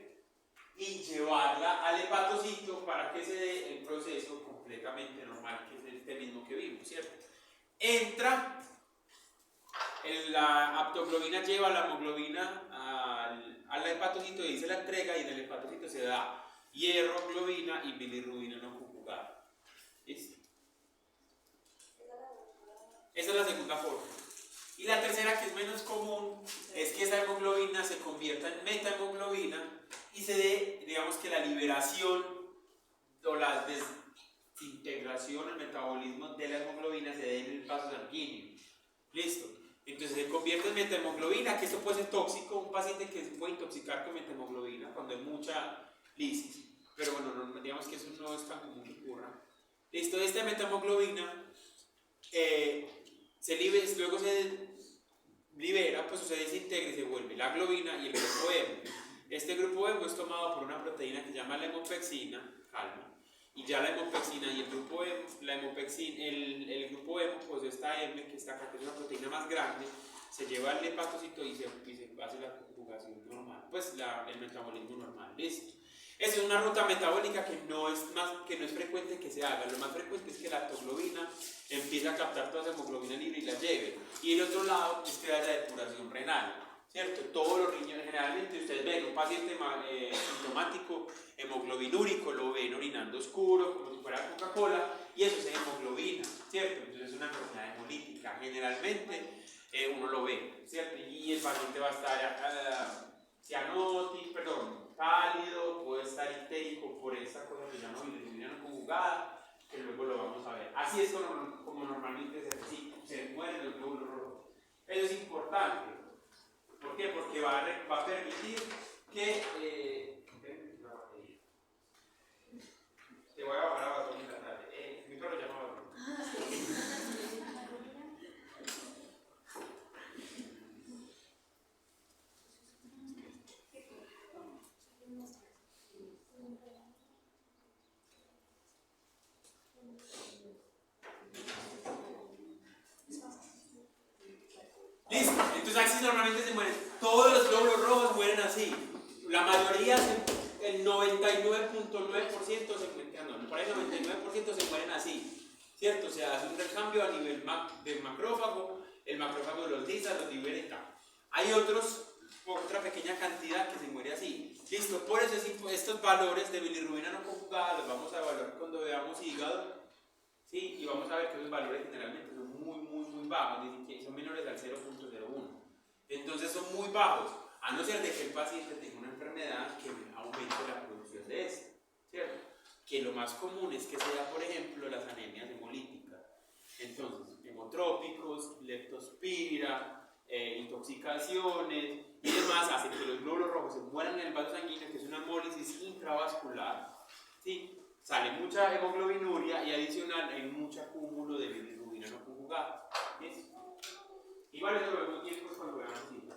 y llevarla al hepatocito para que se dé el proceso completamente normal, que es este mismo que vimos, ¿cierto? Entra, la aptoglobina lleva la hemoglobina al hepatocito y ahí se la entrega y en el hepatocito se da hierro, globina y bilirrubina no conjugada. ¿Listo? Esa es la segunda forma. Y la tercera, que es menos común, es que esa hemoglobina se convierta en metahemoglobina y se dé, digamos que la liberación o la desintegración, el metabolismo de la hemoglobina se dé en el vaso sanguíneo. Listo. Entonces se convierte en metahemoglobina, que esto puede ser tóxico, un paciente que se puede intoxicar con metahemoglobina cuando hay mucha lisis. Pero bueno, digamos que eso no es tan común que ocurra. Listo, esta metahemoglobina luego se libera, pues se desintegra y se vuelve la globina y el grupo hemo. Este grupo hemo es tomado por una proteína que se llama la hemopexina, calma, y ya la hemopexina y el grupo hemo, el grupo hemo, pues esta M que está acá, que es una proteína más grande, se lleva al hepatocito y se hace la conjugación normal, pues el metabolismo normal, listo. Esa es una ruta metabólica que no es frecuente que se haga. Lo más frecuente es que la aptoglobina empiece a captar toda esa hemoglobina libre y la lleve. Y el otro lado es que haya depuración renal, ¿cierto? Todos los riñones, generalmente ustedes ven un paciente sintomático hemoglobinúrico, lo ven orinando oscuro, como si fuera Coca-Cola, y eso es hemoglobina, ¿cierto? Entonces es una enfermedad hemolítica. Generalmente uno lo ve, ¿cierto? Y el paciente va a estar pálido, puede estar histérico por esta cosa que se llama bilirrubina no conjugada, que luego lo vamos a ver. Así es como normalmente se mueren los glóbulos rojos. Eso es importante. ¿Por qué? Porque va a permitir que te voy a bajar a Batón en la tarde. Mi perro llama Batón. Listo, entonces así normalmente se mueren. Todos los glóbulos rojos mueren así. La mayoría, el 99.9% por ahí 99% se mueren así. ¿Cierto? O sea, hace un recambio a nivel del macrófago, el macrófago los lisa, los libera y tal. Hay otra pequeña cantidad que se muere así. Listo, por eso estos valores de bilirrubina no conjugada los vamos a evaluar cuando veamos hígado. ¿Sí? Y vamos a ver que esos valores generalmente son muy bajos, son menores al 0.01. Entonces son muy bajos, a no ser de que el paciente tenga una enfermedad que aumente la producción de esto, ¿cierto? Que lo más común es que sea, por ejemplo, las anemias hemolíticas. Entonces, hemotrópicos, leptospira, intoxicaciones y demás hacen que los glóbulos rojos se mueran en el vaso sanguíneo, que es una hemólisis intravascular, ¿sí? Sale mucha hemoglobinuria y adicional hay mucho acúmulo de bilirrubina no conjugada. ¿Sí? Igual eso lo vemos después cuando veamos cita.